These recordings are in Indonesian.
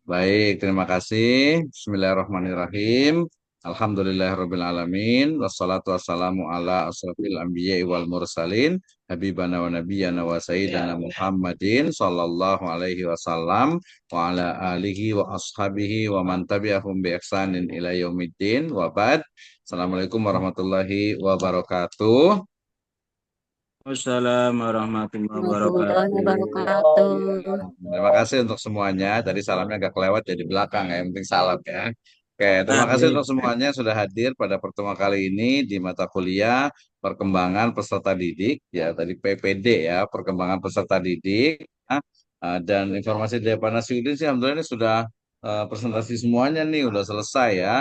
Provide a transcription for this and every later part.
Baik, terima kasih. Bismillahirrahmanirrahim. Alhamdulillahirrabbilalamin. Wassalatu wassalamu ala asrafil anbiya wal mursalin. Habibana wa nabiyyana wa sayyidina Muhammadin sallallahu alaihi wasallam wa ala alihi wa ashabihi wa man tabi'ahum bi ihsanin ila yaumiddin wa ba'd. Assalamualaikum warahmatullahi wabarakatuh. Wassalamualaikum warahmatullahi Warahmatullahi wabarakatuh. wabarakatuh. Terima kasih untuk semuanya. Tadi salamnya agak kelewat jadi belakang ya. Yang penting salam ya. Oke, terima Ah, kasih baik. untuk semuanya sudah hadir pada pertemuan kali ini di mata kuliah perkembangan peserta didik ya tadi PPD ya perkembangan peserta didik. Ya. Dan informasi dari Pak Nasyuddin sih alhamdulillah ini sudah presentasi semuanya nih udah selesai ya.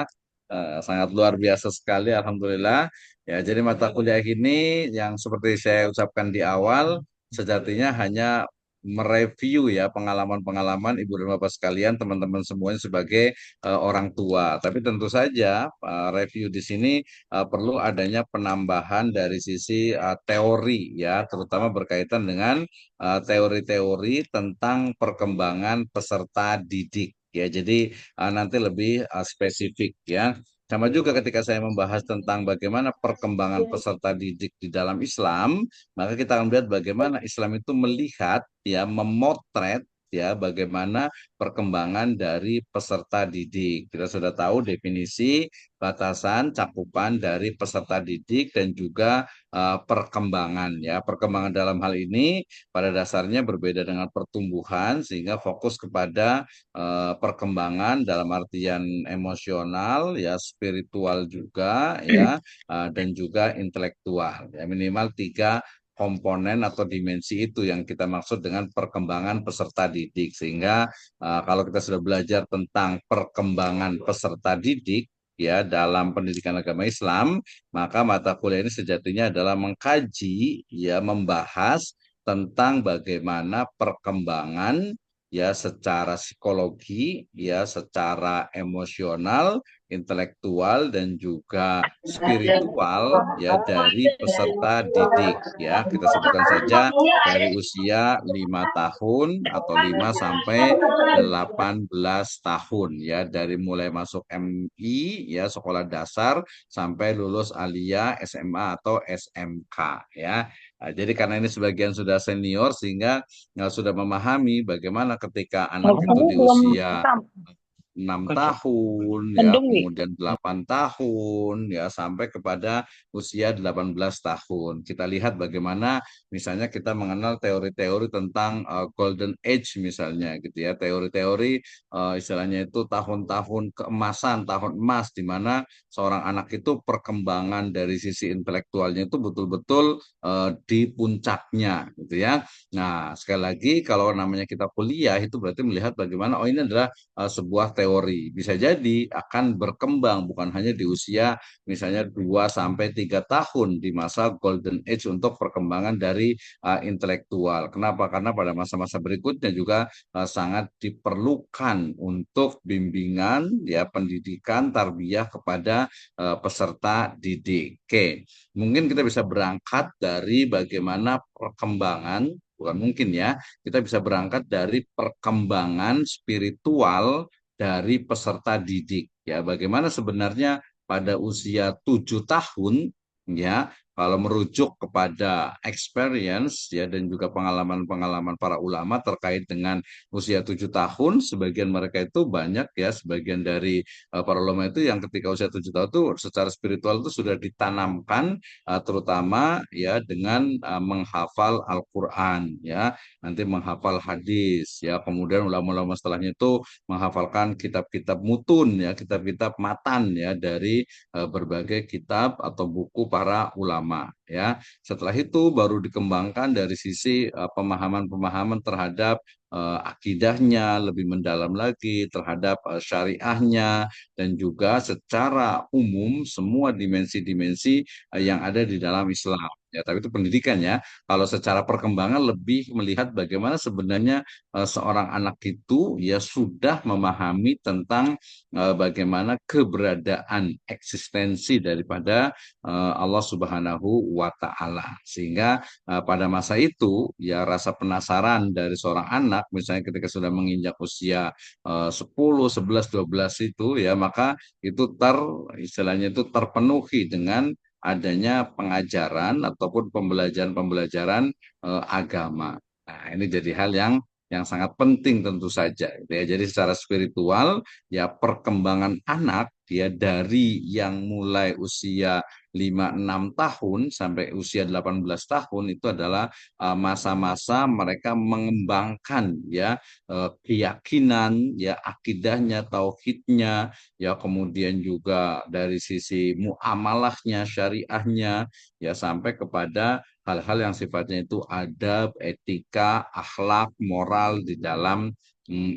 Sangat luar biasa sekali alhamdulillah. Ya, jadi mata kuliah ini yang seperti saya ucapkan di awal sejatinya hanya mereview ya pengalaman-pengalaman ibu dan bapak sekalian, teman-teman semuanya sebagai orang tua. Tapi tentu saja review di sini perlu adanya penambahan dari sisi teori ya, terutama berkaitan dengan teori-teori tentang perkembangan peserta didik. Ya, jadi nanti lebih spesifik ya. Sama juga ketika saya membahas tentang bagaimana perkembangan peserta didik di dalam Islam, maka kita akan melihat bagaimana Islam itu melihat ya memotret ya bagaimana perkembangan dari peserta didik. Kita sudah tahu definisi, batasan, cakupan dari peserta didik dan juga perkembangan ya. Perkembangan dalam hal ini pada dasarnya berbeda dengan pertumbuhan sehingga fokus kepada perkembangan dalam artian emosional ya, spiritual juga ya dan juga intelektual ya minimal tiga komponen atau dimensi itu yang kita maksud dengan perkembangan peserta didik. Sehingga kalau kita sudah belajar tentang perkembangan peserta didik ya dalam pendidikan agama Islam, maka mata kuliah ini sejatinya adalah mengkaji ya membahas tentang bagaimana perkembangan ya secara psikologi, ya secara emosional, intelektual dan juga spiritual ya dari peserta didik ya. Kita sebutkan saja dari usia 5 tahun atau 5 sampai 18 tahun ya dari mulai masuk MI ya sekolah dasar sampai lulus aliyah SMA atau SMK ya. Nah, jadi karena ini sebagian sudah senior sehingga sudah memahami bagaimana ketika anak Oh, itu kamu di belum usia tam 6 kerja. tahun ya, Mendung nih. kemudian 8 tahun ya sampai kepada usia 18 tahun. Kita lihat bagaimana misalnya kita mengenal teori-teori tentang golden age misalnya gitu ya. Teori-teori istilahnya itu tahun-tahun keemasan, tahun emas di mana seorang anak itu perkembangan dari sisi intelektualnya itu betul-betul di puncaknya gitu ya. Nah, sekali lagi kalau namanya kita kuliah itu berarti melihat bagaimana oh ini adalah sebuah teori. Bisa jadi akan berkembang bukan hanya di usia misalnya 2 sampai 3 tahun di masa golden age untuk perkembangan dari intelektual. Kenapa? Karena pada masa-masa berikutnya juga sangat diperlukan untuk bimbingan ya pendidikan tarbiyah kepada peserta didik. Oke, mungkin kita bisa berangkat dari bagaimana perkembangan bukan mungkin ya kita bisa berangkat dari perkembangan spiritual dari peserta didik. Ya, bagaimana sebenarnya pada usia 7 tahun, ya, kalau merujuk kepada experience ya dan juga pengalaman-pengalaman para ulama terkait dengan usia 7 tahun, sebagian mereka itu banyak ya, sebagian dari para ulama itu yang ketika usia 7 tahun itu secara spiritual itu sudah ditanamkan terutama ya dengan menghafal Al-Quran ya nanti menghafal hadis ya kemudian ulama-ulama setelahnya itu menghafalkan kitab-kitab mutun ya kitab-kitab matan ya dari berbagai kitab atau buku para ulama ya setelah itu baru dikembangkan dari sisi pemahaman-pemahaman terhadap akidahnya lebih mendalam lagi terhadap syariahnya dan juga secara umum semua dimensi-dimensi yang ada di dalam Islam. Ya, tapi itu pendidikan ya. Kalau secara perkembangan lebih melihat bagaimana sebenarnya seorang anak itu ya sudah memahami tentang bagaimana keberadaan eksistensi daripada Allah Subhanahu wa Ta'ala. Sehingga pada masa itu ya rasa penasaran dari seorang anak misalnya ketika sudah menginjak usia 10, 11, 12 itu ya maka itu istilahnya itu terpenuhi dengan adanya pengajaran ataupun pembelajaran-pembelajaran agama. Nah, ini jadi hal yang sangat penting tentu saja, gitu ya. Jadi secara spiritual ya perkembangan anak dia dari yang mulai usia 5, 6 tahun sampai usia 18 tahun itu adalah masa-masa mereka mengembangkan ya keyakinan, ya akidahnya, tauhidnya, ya kemudian juga dari sisi muamalahnya, syariahnya, ya sampai kepada hal-hal yang sifatnya itu adab, etika, akhlak, moral di dalam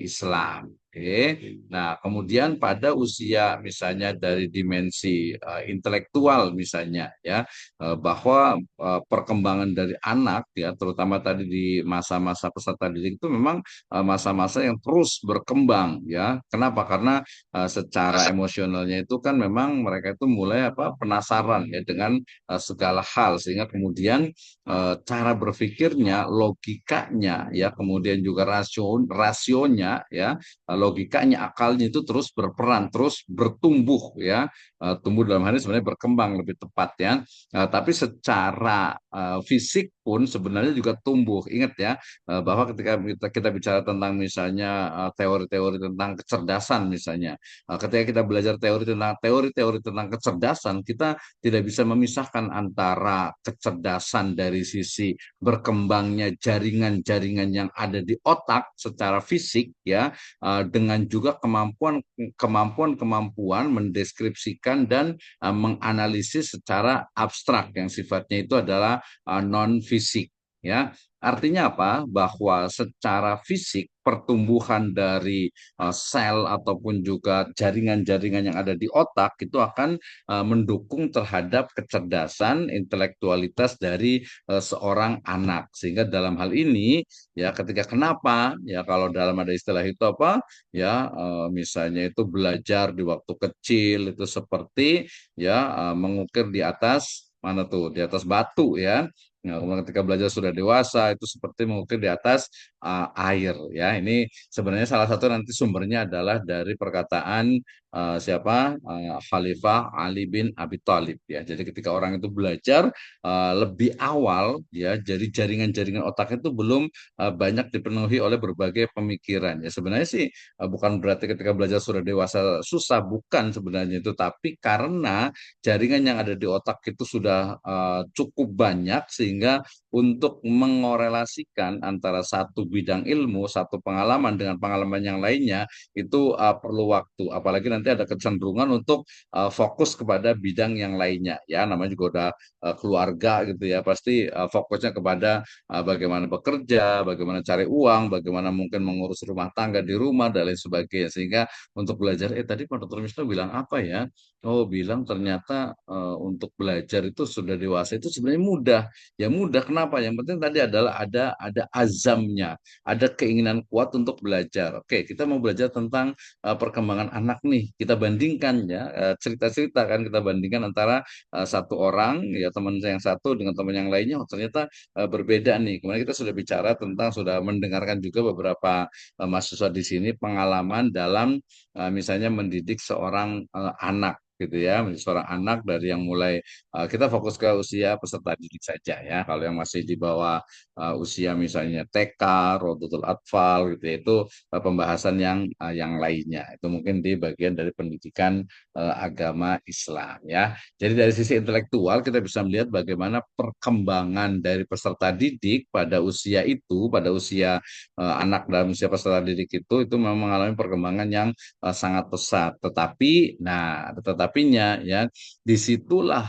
Islam. Oke. Nah, kemudian pada usia misalnya dari dimensi intelektual misalnya ya bahwa perkembangan dari anak ya terutama tadi di masa-masa peserta didik itu memang masa-masa yang terus berkembang ya. Kenapa? Karena secara emosionalnya itu kan memang mereka itu mulai penasaran ya dengan segala hal sehingga kemudian cara berpikirnya, logikanya ya, kemudian juga rasionya ya, logikanya, akalnya itu terus berperan, terus bertumbuh ya. Tumbuh dalam hal ini sebenarnya berkembang lebih tepat ya. Tapi secara fisik pun sebenarnya juga tumbuh. Ingat ya, bahwa ketika kita bicara tentang misalnya teori-teori tentang kecerdasan misalnya, ketika kita belajar teori-teori tentang kecerdasan, kita tidak bisa memisahkan antara kecerdasan dari sisi berkembangnya jaringan-jaringan yang ada di otak secara fisik ya, dengan juga kemampuan-kemampuan mendeskripsikan dan menganalisis secara abstrak yang sifatnya itu adalah non fisik ya. Artinya apa? Bahwa secara fisik pertumbuhan dari sel ataupun juga jaringan-jaringan yang ada di otak itu akan mendukung terhadap kecerdasan intelektualitas dari seorang anak. Sehingga dalam hal ini ya ketika kenapa ya kalau dalam ada istilah itu apa ya misalnya itu belajar di waktu kecil itu seperti ya mengukir di atas mana tuh di atas batu ya. Nah, kemudian ketika belajar sudah dewasa itu seperti mengukir di atas air ya. Ini sebenarnya salah satu nanti sumbernya adalah dari perkataan siapa Khalifah Ali bin Abi Thalib ya. Jadi ketika orang itu belajar lebih awal ya, jadi jaringan-jaringan otak itu belum banyak dipenuhi oleh berbagai pemikiran. Ya sebenarnya sih bukan berarti ketika belajar sudah dewasa susah, bukan sebenarnya itu, tapi karena jaringan yang ada di otak itu sudah cukup banyak sehingga untuk mengorelasikan antara satu bidang ilmu, satu pengalaman dengan pengalaman yang lainnya itu perlu waktu. Apalagi nanti ada kecenderungan untuk fokus kepada bidang yang lainnya. Ya, namanya juga udah keluarga gitu ya, pasti fokusnya kepada bagaimana bekerja, bagaimana cari uang, bagaimana mungkin mengurus rumah tangga di rumah dan lain sebagainya. Sehingga untuk belajar, tadi Pak Dr. Misno bilang apa ya? Oh, bilang ternyata untuk belajar itu sudah dewasa itu sebenarnya mudah. Ya mudah, kenapa? Yang penting tadi adalah ada azamnya, ada keinginan kuat untuk belajar. Oke, kita mau belajar tentang perkembangan anak nih. Kita bandingkan ya cerita-cerita kan kita bandingkan antara satu orang ya teman yang satu dengan teman yang lainnya. Oh, ternyata berbeda nih. Kemudian kita sudah bicara tentang sudah mendengarkan juga beberapa mahasiswa di sini pengalaman dalam misalnya mendidik seorang anak gitu ya, menjadi seorang anak dari yang mulai kita fokus ke usia peserta didik saja ya. Kalau yang masih di bawah usia misalnya TK, Rodotul Atfal gitu ya, itu pembahasan yang lainnya. Itu mungkin di bagian dari pendidikan agama Islam ya. Jadi dari sisi intelektual kita bisa melihat bagaimana perkembangan dari peserta didik pada usia itu, pada usia anak dalam usia peserta didik itu memang mengalami perkembangan yang sangat pesat. Tetapi, nah, tetapinya ya, disitulah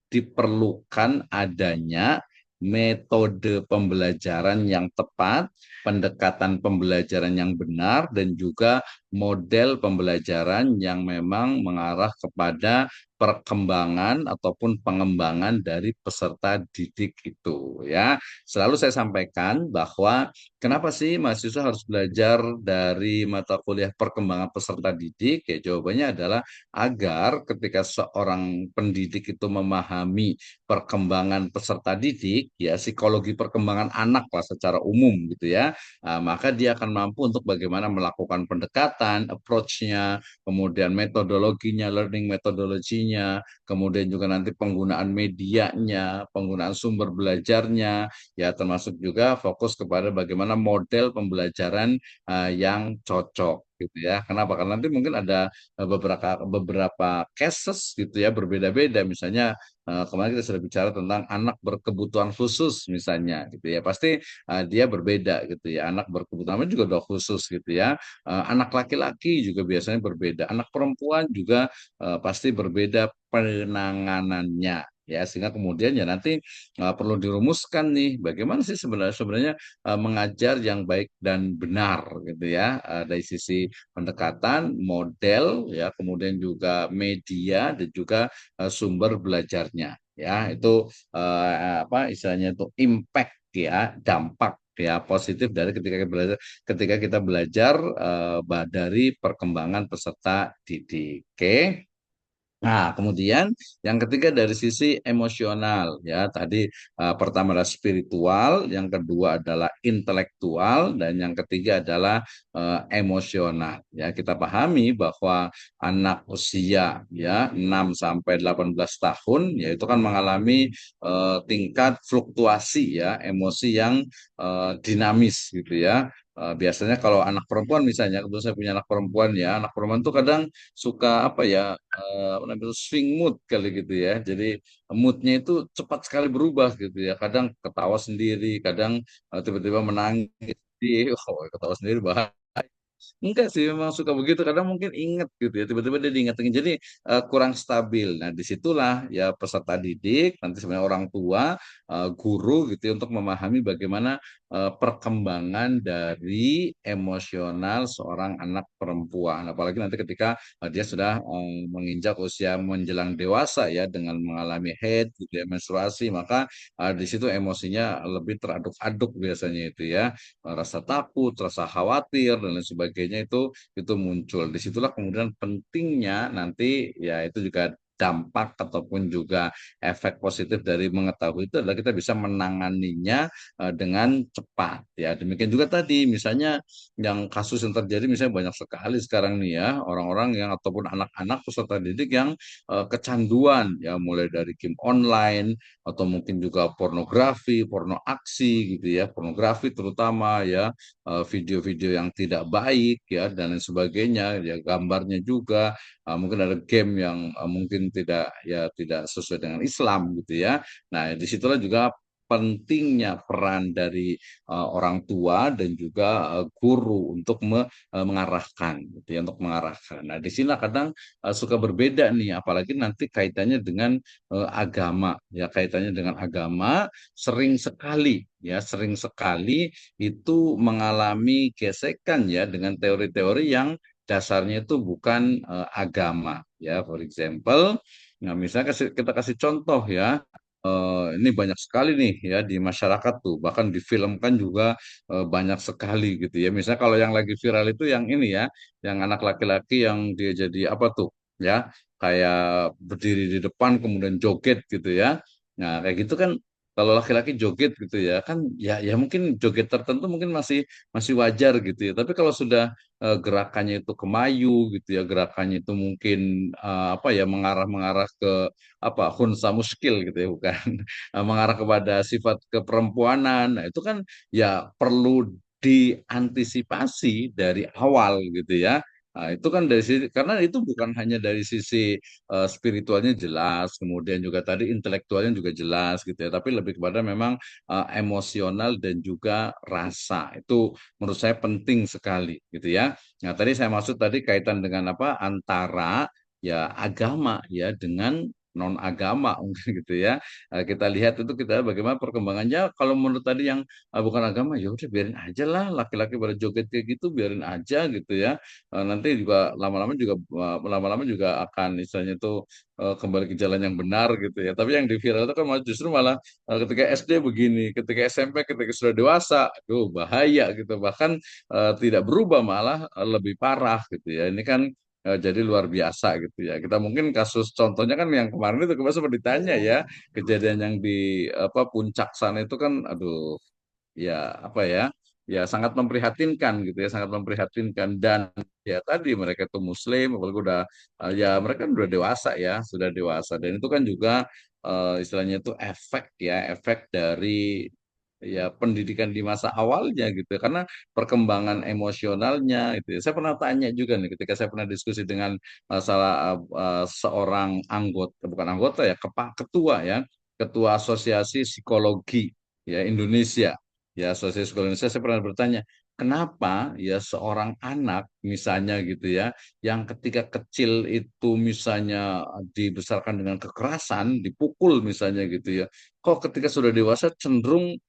diperlukan adanya metode pembelajaran yang tepat, pendekatan pembelajaran yang benar, dan juga model pembelajaran yang memang mengarah kepada perkembangan ataupun pengembangan dari peserta didik itu ya. Selalu saya sampaikan bahwa kenapa sih mahasiswa harus belajar dari mata kuliah perkembangan peserta didik? Ya jawabannya adalah agar ketika seorang pendidik itu memahami perkembangan peserta didik, ya psikologi perkembangan anak lah secara umum gitu ya, maka dia akan mampu untuk bagaimana melakukan pendekatan, approach-nya, kemudian metodologinya, learning metodologinya, kemudian juga nanti penggunaan medianya, penggunaan sumber belajarnya, ya termasuk juga fokus kepada bagaimana model pembelajaran yang cocok gitu ya. Kenapa? Karena nanti mungkin ada beberapa beberapa cases gitu ya berbeda-beda. Misalnya kemarin kita sudah bicara tentang anak berkebutuhan khusus misalnya gitu ya. Pasti dia berbeda gitu ya. Anak berkebutuhan juga udah khusus gitu ya. Anak laki-laki juga biasanya berbeda. Anak perempuan juga pasti berbeda penanganannya ya, sehingga kemudian ya nanti perlu dirumuskan nih bagaimana sih sebenarnya sebenarnya mengajar yang baik dan benar gitu ya. Dari sisi pendekatan, model ya, kemudian juga media dan juga sumber belajarnya ya. Itu apa istilahnya itu impact ya, dampak ya positif dari ketika kita belajar dari perkembangan peserta didik. Oke. Nah, kemudian yang ketiga dari sisi emosional ya. Tadi pertama adalah spiritual, yang kedua adalah intelektual dan yang ketiga adalah emosional. Ya, kita pahami bahwa anak usia ya 6 sampai 18 tahun yaitu kan mengalami tingkat fluktuasi ya, emosi yang dinamis gitu ya. Biasanya kalau anak perempuan misalnya, kebetulan saya punya anak perempuan ya, anak perempuan tuh kadang suka apa ya apa namanya swing mood kali gitu ya. Jadi moodnya itu cepat sekali berubah gitu ya. Kadang ketawa sendiri, kadang tiba-tiba menangis. Oh, ketawa sendiri bahaya. Enggak sih, memang suka begitu. Kadang mungkin inget gitu ya, tiba-tiba dia diingetin. Jadi kurang stabil. Nah, disitulah ya peserta didik, nanti sebenarnya orang tua, guru gitu ya, untuk memahami bagaimana perkembangan dari emosional seorang anak perempuan. Apalagi nanti ketika dia sudah menginjak usia menjelang dewasa ya, dengan mengalami haid, gitu ya, menstruasi, maka di situ emosinya lebih teraduk-aduk biasanya itu ya, rasa takut, rasa khawatir dan lain sebagainya itu muncul. Disitulah kemudian pentingnya nanti ya itu juga dampak ataupun juga efek positif dari mengetahui itu adalah kita bisa menanganinya dengan cepat ya. Demikian juga tadi misalnya yang kasus yang terjadi misalnya banyak sekali sekarang nih ya orang-orang yang ataupun anak-anak peserta didik yang kecanduan ya, mulai dari game online atau mungkin juga pornografi, porno aksi gitu ya, pornografi terutama ya, video-video yang tidak baik ya dan lain sebagainya ya, gambarnya juga mungkin ada game yang mungkin tidak sesuai dengan Islam gitu ya. Nah, disitulah juga pentingnya peran dari orang tua dan juga guru untuk mengarahkan gitu ya, untuk mengarahkan. Nah, di sini kadang suka berbeda nih, apalagi nanti kaitannya dengan agama ya, kaitannya dengan agama sering sekali itu mengalami gesekan ya dengan teori-teori yang dasarnya itu bukan agama ya. For example, nah misalnya kita kasih contoh ya, ini banyak sekali nih ya di masyarakat tuh, bahkan difilmkan juga banyak sekali gitu ya. Misalnya kalau yang lagi viral itu yang ini ya, yang anak laki-laki yang dia jadi apa tuh ya, kayak berdiri di depan kemudian joget gitu ya. Nah, kayak gitu kan kalau laki-laki joget gitu ya kan, ya mungkin joget tertentu mungkin masih masih wajar gitu ya. Tapi kalau sudah gerakannya itu kemayu gitu ya, gerakannya itu mungkin apa ya, mengarah-mengarah ke apa, hunsa muskil gitu ya, bukan mengarah kepada sifat keperempuanan. Nah, itu kan ya perlu diantisipasi dari awal gitu ya. Nah, itu kan dari sisi, karena itu bukan hanya dari sisi spiritualnya jelas, kemudian juga tadi intelektualnya juga jelas gitu ya, tapi lebih kepada memang emosional dan juga rasa. Itu menurut saya penting sekali gitu ya. Nah, tadi saya maksud tadi kaitan dengan apa antara ya agama ya dengan non agama mungkin gitu ya. Kita lihat itu kita bagaimana perkembangannya. Kalau menurut tadi yang bukan agama, ya udah biarin aja lah laki-laki pada joget kayak gitu, biarin aja gitu ya. Nanti juga lama-lama juga akan istilahnya itu kembali ke jalan yang benar gitu ya. Tapi yang di viral itu kan justru malah ketika SD begini, ketika SMP, ketika sudah dewasa, aduh bahaya gitu. Bahkan tidak berubah, malah lebih parah gitu ya. Ini kan jadi luar biasa gitu ya. Kita mungkin kasus contohnya kan yang kemarin itu kemarin sempat ditanya ya, kejadian yang di apa puncak sana itu kan, aduh, ya apa ya, ya sangat memprihatinkan gitu ya, sangat memprihatinkan. Dan ya tadi mereka itu Muslim, apalagi udah ya mereka kan udah dewasa ya, sudah dewasa. Dan itu kan juga istilahnya itu efek ya, efek dari ya pendidikan di masa awalnya gitu ya. Karena perkembangan emosionalnya itu ya. Saya pernah tanya juga nih ketika saya pernah diskusi dengan salah seorang anggota, bukan anggota ya, ketua ya, ketua Asosiasi Psikologi ya Indonesia. Ya, Asosiasi Psikologi Indonesia, saya pernah bertanya, kenapa ya seorang anak misalnya gitu ya, yang ketika kecil itu misalnya dibesarkan dengan kekerasan, dipukul misalnya gitu ya, kok ketika sudah dewasa cenderung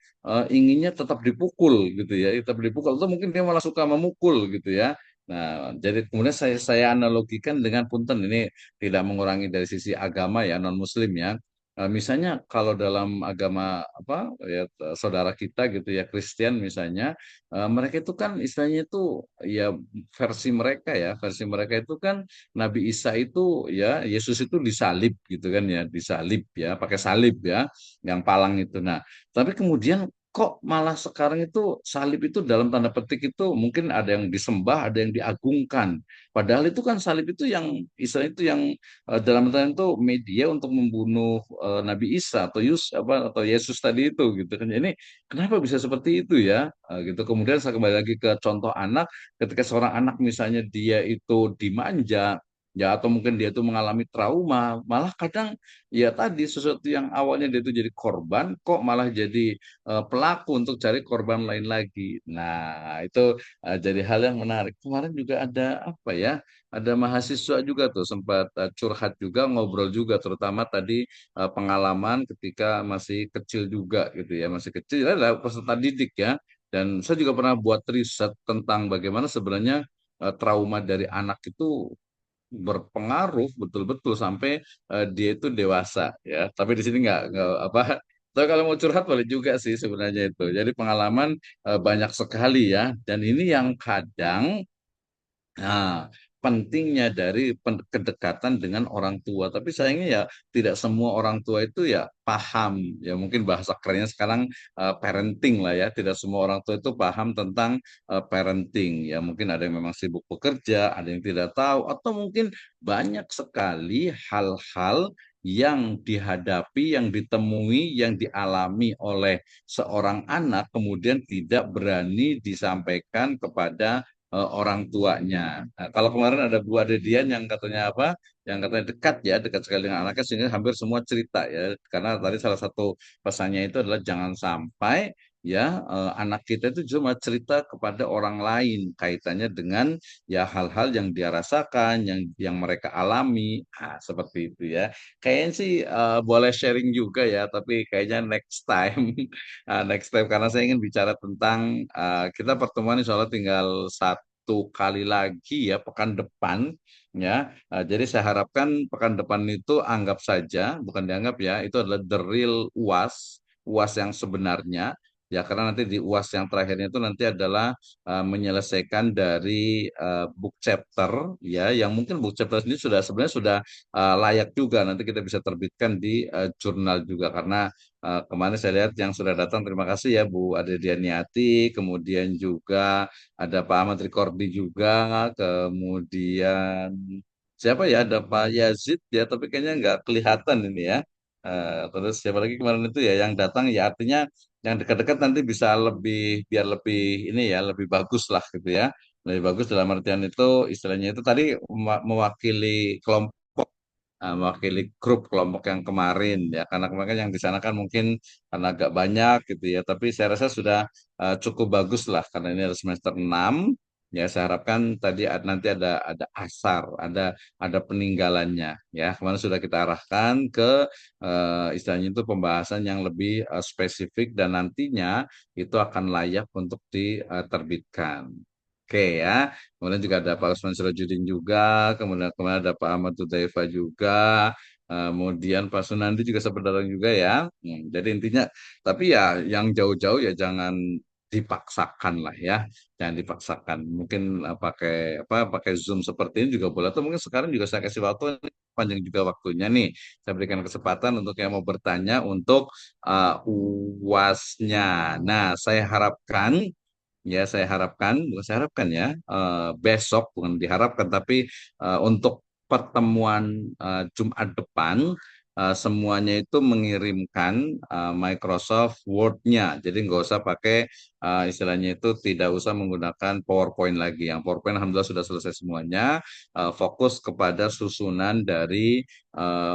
inginnya tetap dipukul gitu ya, tetap dipukul, atau mungkin dia malah suka memukul gitu ya. Nah, jadi kemudian saya analogikan dengan punten ini, tidak mengurangi dari sisi agama ya, non Muslim ya. Misalnya kalau dalam agama apa ya, saudara kita gitu ya Kristen misalnya, mereka itu kan istilahnya itu ya versi mereka itu kan Nabi Isa itu ya, Yesus itu disalib gitu kan ya, disalib ya, pakai salib ya, yang palang itu. Nah, tapi kemudian kok malah sekarang itu salib itu dalam tanda petik itu mungkin ada yang disembah, ada yang diagungkan. Padahal itu kan salib itu yang istilah itu yang dalam tanda itu media untuk membunuh Nabi Isa atau atau Yesus tadi itu gitu kan. Ini kenapa bisa seperti itu ya? Gitu. Kemudian saya kembali lagi ke contoh anak, ketika seorang anak misalnya dia itu dimanja ya, atau mungkin dia itu mengalami trauma, malah kadang ya tadi sesuatu yang awalnya dia itu jadi korban kok malah jadi pelaku untuk cari korban lain lagi. Nah, itu jadi hal yang menarik. Kemarin juga ada apa ya? Ada mahasiswa juga tuh sempat curhat juga, ngobrol juga, terutama tadi pengalaman ketika masih kecil juga gitu ya, masih kecil adalah peserta didik ya. Dan saya juga pernah buat riset tentang bagaimana sebenarnya trauma dari anak itu berpengaruh betul-betul sampai dia itu dewasa ya. Tapi di sini nggak apa. Tapi kalau mau curhat boleh juga sih sebenarnya itu. Jadi pengalaman banyak sekali ya. Dan ini yang kadang nah, pentingnya dari kedekatan dengan orang tua. Tapi sayangnya ya tidak semua orang tua itu ya paham. Ya mungkin bahasa kerennya sekarang parenting lah ya. Tidak semua orang tua itu paham tentang parenting. Ya mungkin ada yang memang sibuk bekerja, ada yang tidak tahu, atau mungkin banyak sekali hal-hal yang dihadapi, yang ditemui, yang dialami oleh seorang anak, kemudian tidak berani disampaikan kepada orang tuanya. Nah, kalau kemarin ada Bu Ade Dian yang katanya apa? Yang katanya dekat ya, dekat sekali dengan anaknya sehingga hampir semua cerita ya. Karena tadi salah satu pesannya itu adalah jangan sampai ya anak kita itu cuma cerita kepada orang lain kaitannya dengan ya hal-hal yang dia rasakan, yang mereka alami. Seperti itu ya. Kayaknya sih boleh sharing juga ya, tapi kayaknya next time. Next time karena saya ingin bicara tentang kita pertemuan insya Allah tinggal satu kali lagi ya pekan depan ya. Jadi saya harapkan pekan depan itu anggap saja, bukan dianggap ya, itu adalah the real UAS, UAS yang sebenarnya. Ya, karena nanti di UAS yang terakhirnya itu nanti adalah menyelesaikan dari book chapter ya, yang mungkin book chapter ini sudah sebenarnya sudah layak juga nanti kita bisa terbitkan di jurnal juga karena kemarin saya lihat yang sudah datang, terima kasih ya Bu Ade Dianiati, kemudian juga ada Pak Ahmad Rikordi juga, kemudian siapa ya, ada Pak Yazid ya, tapi kayaknya nggak kelihatan ini ya. Terus siapa lagi kemarin itu ya yang datang ya, artinya yang dekat-dekat nanti bisa lebih, biar lebih ini ya, lebih bagus lah gitu ya. Lebih bagus dalam artian itu istilahnya itu tadi mewakili kelompok, mewakili grup kelompok yang kemarin ya, karena kemarin yang di sana kan mungkin karena agak banyak gitu ya, tapi saya rasa sudah cukup bagus lah karena ini ada semester 6 Ya, saya harapkan tadi nanti ada asar, ada peninggalannya. Ya, kemarin sudah kita arahkan ke istilahnya itu pembahasan yang lebih spesifik dan nantinya itu akan layak untuk diterbitkan. Oke ya, kemudian juga ada Pak Usman Sirojudin juga, kemudian kemarin ada Pak Ahmad Hudzaifah juga, kemudian Pak Sunandi juga sempat datang juga ya. Jadi intinya, tapi ya yang jauh-jauh ya jangan dipaksakan lah ya, jangan dipaksakan. Mungkin pakai Zoom seperti ini juga boleh. Atau mungkin sekarang juga saya kasih waktu ini, panjang juga waktunya nih. Saya berikan kesempatan untuk yang mau bertanya untuk UASnya. Nah, bukan saya harapkan ya, besok bukan diharapkan, tapi untuk pertemuan Jumat depan semuanya itu mengirimkan Microsoft Word-nya. Jadi nggak usah pakai istilahnya itu tidak usah menggunakan PowerPoint lagi. Yang PowerPoint alhamdulillah sudah selesai semuanya. Fokus kepada susunan dari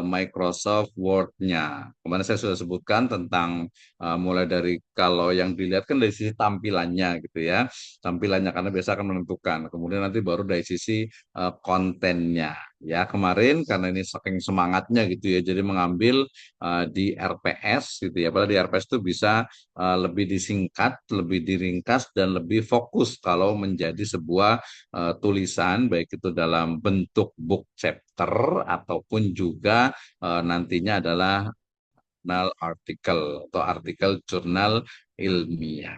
Microsoft Word-nya. Kemarin saya sudah sebutkan tentang mulai dari kalau yang dilihat kan dari sisi tampilannya gitu ya, tampilannya karena biasa akan menentukan. Kemudian nanti baru dari sisi kontennya. Ya kemarin karena ini saking semangatnya gitu ya, jadi mengambil di RPS gitu ya. Padahal di RPS itu bisa lebih disingkat, lebih diringkas dan lebih fokus kalau menjadi sebuah tulisan baik itu dalam bentuk book chapter ataupun juga nantinya adalah jurnal artikel atau artikel jurnal ilmiah.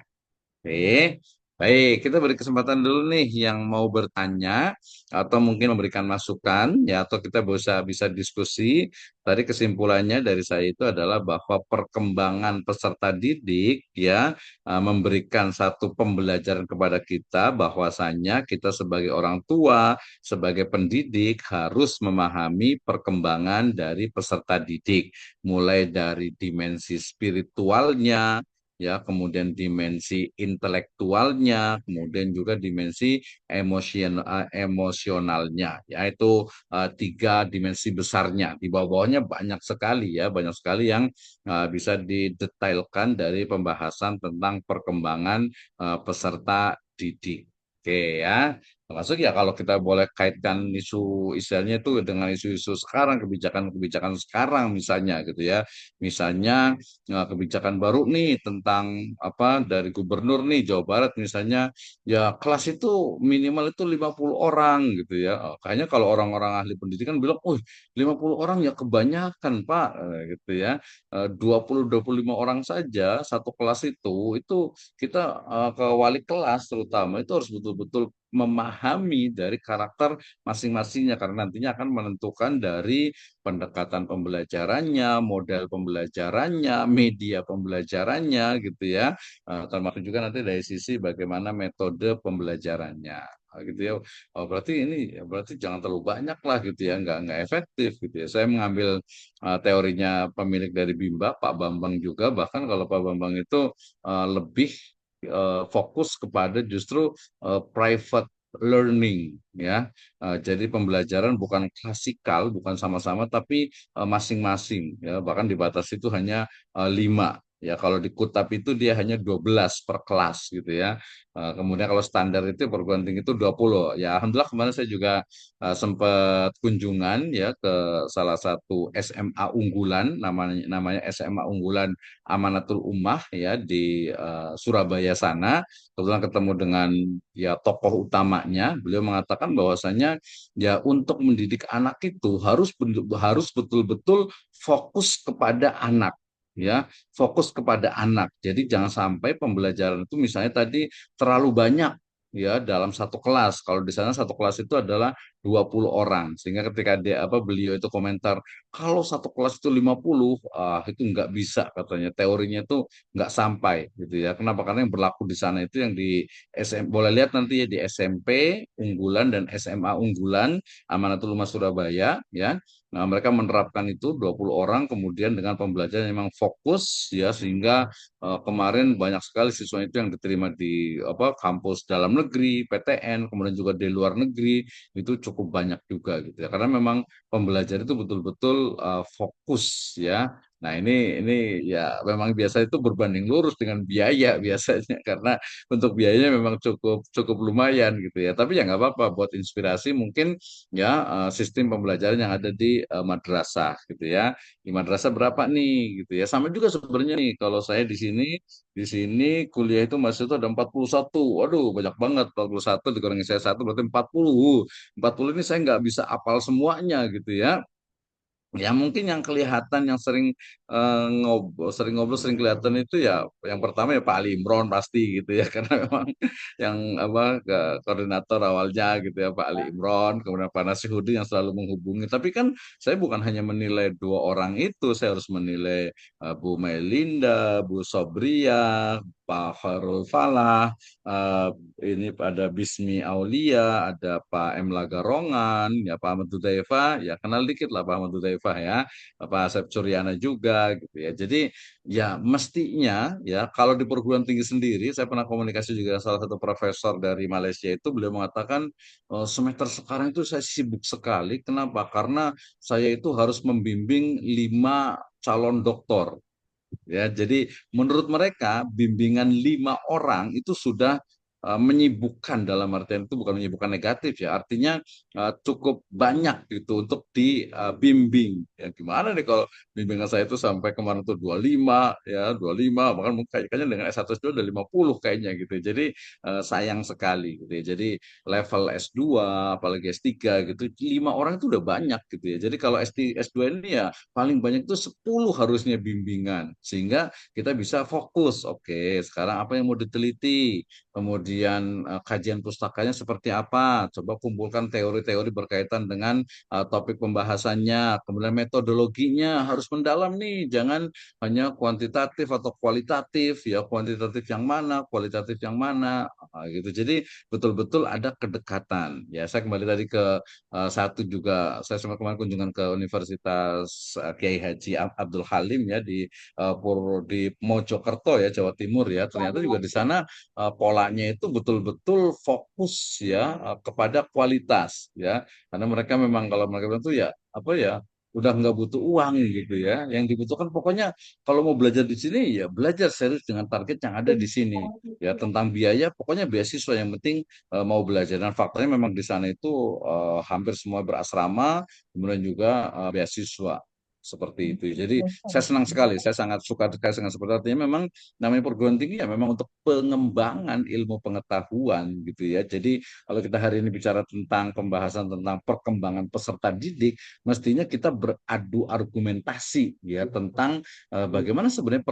Oke, baik, kita beri kesempatan dulu nih yang mau bertanya atau mungkin memberikan masukan ya atau kita bisa bisa diskusi. Tadi kesimpulannya dari saya itu adalah bahwa perkembangan peserta didik ya memberikan satu pembelajaran kepada kita bahwasanya kita sebagai orang tua, sebagai pendidik harus memahami perkembangan dari peserta didik, mulai dari dimensi spiritualnya, ya, kemudian dimensi intelektualnya, kemudian juga dimensi emosionalnya, yaitu tiga dimensi besarnya. Di bawah-bawahnya banyak sekali ya, banyak sekali yang bisa didetailkan dari pembahasan tentang perkembangan peserta didik. Oke ya, termasuk ya kalau kita boleh kaitkan isu istilahnya itu dengan isu-isu sekarang, kebijakan-kebijakan sekarang misalnya gitu ya. Misalnya kebijakan baru nih tentang apa dari gubernur nih Jawa Barat misalnya ya kelas itu minimal itu 50 orang gitu ya. Kayaknya kalau orang-orang ahli pendidikan bilang, "Oh, 50 orang ya kebanyakan, Pak." Gitu ya. 20-25 orang saja satu kelas itu kita ke wali kelas terutama itu harus betul-betul memahami dari karakter masing-masingnya karena nantinya akan menentukan dari pendekatan pembelajarannya, model pembelajarannya, media pembelajarannya gitu ya. Termasuk juga nanti dari sisi bagaimana metode pembelajarannya. Gitu ya. Oh, berarti ini berarti jangan terlalu banyak lah gitu ya, nggak efektif gitu ya. Saya mengambil teorinya pemilik dari Bimba, Pak Bambang juga, bahkan kalau Pak Bambang itu lebih fokus kepada justru private learning ya. Jadi pembelajaran bukan klasikal, bukan sama-sama, tapi masing-masing ya. Bahkan dibatasi itu hanya 5. Ya, kalau di Kutab itu dia hanya 12 per kelas gitu ya. Kemudian kalau standar itu perguruan tinggi itu 20. Ya, alhamdulillah kemarin saya juga sempat kunjungan ya ke salah satu SMA unggulan namanya namanya SMA unggulan Amanatul Ummah ya di Surabaya sana. Kebetulan ketemu dengan ya tokoh utamanya, beliau mengatakan bahwasanya ya untuk mendidik anak itu harus betul-betul fokus kepada anak ya, fokus kepada anak. Jadi jangan sampai pembelajaran itu misalnya tadi terlalu banyak ya dalam satu kelas. Kalau di sana satu kelas itu adalah 20 orang. Sehingga ketika beliau itu komentar, kalau satu kelas itu 50, itu nggak bisa katanya. Teorinya itu nggak sampai gitu ya. Kenapa? Karena yang berlaku di sana itu yang di boleh lihat nanti ya di SMP unggulan dan SMA unggulan Amanatul Ummah Surabaya ya. Nah, mereka menerapkan itu 20 orang kemudian dengan pembelajaran yang memang fokus ya sehingga kemarin banyak sekali siswa itu yang diterima di kampus dalam negeri, PTN, kemudian juga di luar negeri itu cukup banyak juga gitu ya. Karena memang pembelajaran itu betul-betul fokus ya Nah, ini ya memang biasa itu berbanding lurus dengan biaya biasanya karena untuk biayanya memang cukup cukup lumayan gitu ya. Tapi ya nggak apa-apa buat inspirasi mungkin ya sistem pembelajaran yang ada di madrasah gitu ya. Di madrasah berapa nih gitu ya. Sama juga sebenarnya nih kalau saya di sini kuliah itu masih itu ada 41. Waduh, banyak banget 41 dikurangi saya satu berarti 40. 40 ini saya nggak bisa apal semuanya gitu ya. Ya mungkin yang kelihatan yang sering ngobrol sering kelihatan itu ya yang pertama ya Pak Ali Imron pasti gitu ya karena memang yang apa koordinator awalnya gitu ya Pak Ali Imron kemudian Pak Nasihudin yang selalu menghubungi tapi kan saya bukan hanya menilai dua orang itu saya harus menilai Bu Melinda, Bu Sobria, Pak Khairul Falah, eh, ini ada Bismi Aulia, ada Pak M. Lagarongan, ya Pak Ahmad Hudzaifah, ya kenal dikit lah Pak Ahmad Hudzaifah ya, Pak Asep Suryana juga gitu ya. Jadi ya mestinya ya kalau di perguruan tinggi sendiri, saya pernah komunikasi juga dengan salah satu profesor dari Malaysia itu beliau mengatakan semester sekarang itu saya sibuk sekali. Kenapa? Karena saya itu harus membimbing 5 calon doktor. Ya, jadi menurut mereka bimbingan 5 orang itu sudah menyibukkan dalam artian itu bukan menyibukkan negatif ya, artinya cukup banyak gitu untuk dibimbing. Ya gimana nih kalau bimbingan saya itu sampai kemarin tuh 25 ya 25 bahkan mungkin kayaknya dengan S1 S2 udah 50 kayaknya gitu. Jadi sayang sekali gitu ya. Jadi level S2 apalagi S3 gitu 5 orang itu udah banyak gitu ya. Jadi kalau S2 ini ya paling banyak itu 10 harusnya bimbingan sehingga kita bisa fokus. Oke, sekarang apa yang mau diteliti? Kemudian kajian pustakanya seperti apa? Coba kumpulkan teori-teori berkaitan dengan topik pembahasannya. Kemudian metodologinya harus mendalam nih, jangan hanya kuantitatif atau kualitatif ya. Kuantitatif yang mana, kualitatif yang mana, gitu. Jadi betul-betul ada kedekatan. Ya, saya kembali tadi ke satu juga saya sempat kemarin kunjungan ke Universitas Kiai Haji Abdul Halim ya di Mojokerto ya Jawa Timur ya ternyata juga di sana polanya itu betul-betul fokus ya kepada kualitas ya karena mereka memang kalau mereka bilang tuh ya apa ya udah nggak butuh uang gitu ya yang dibutuhkan pokoknya kalau mau belajar di sini ya belajar serius dengan target yang ada di sini ya tentang biaya pokoknya beasiswa yang penting mau belajar dan faktanya memang di sana itu hampir semua berasrama kemudian juga beasiswa seperti itu. Jadi saya senang sekali, saya sangat suka terkait dengan seperti itu. Artinya memang namanya perguruan tinggi ya memang untuk pengembangan ilmu pengetahuan gitu ya. Jadi kalau kita hari ini bicara tentang pembahasan tentang perkembangan peserta didik, mestinya kita beradu argumentasi ya tentang bagaimana sebenarnya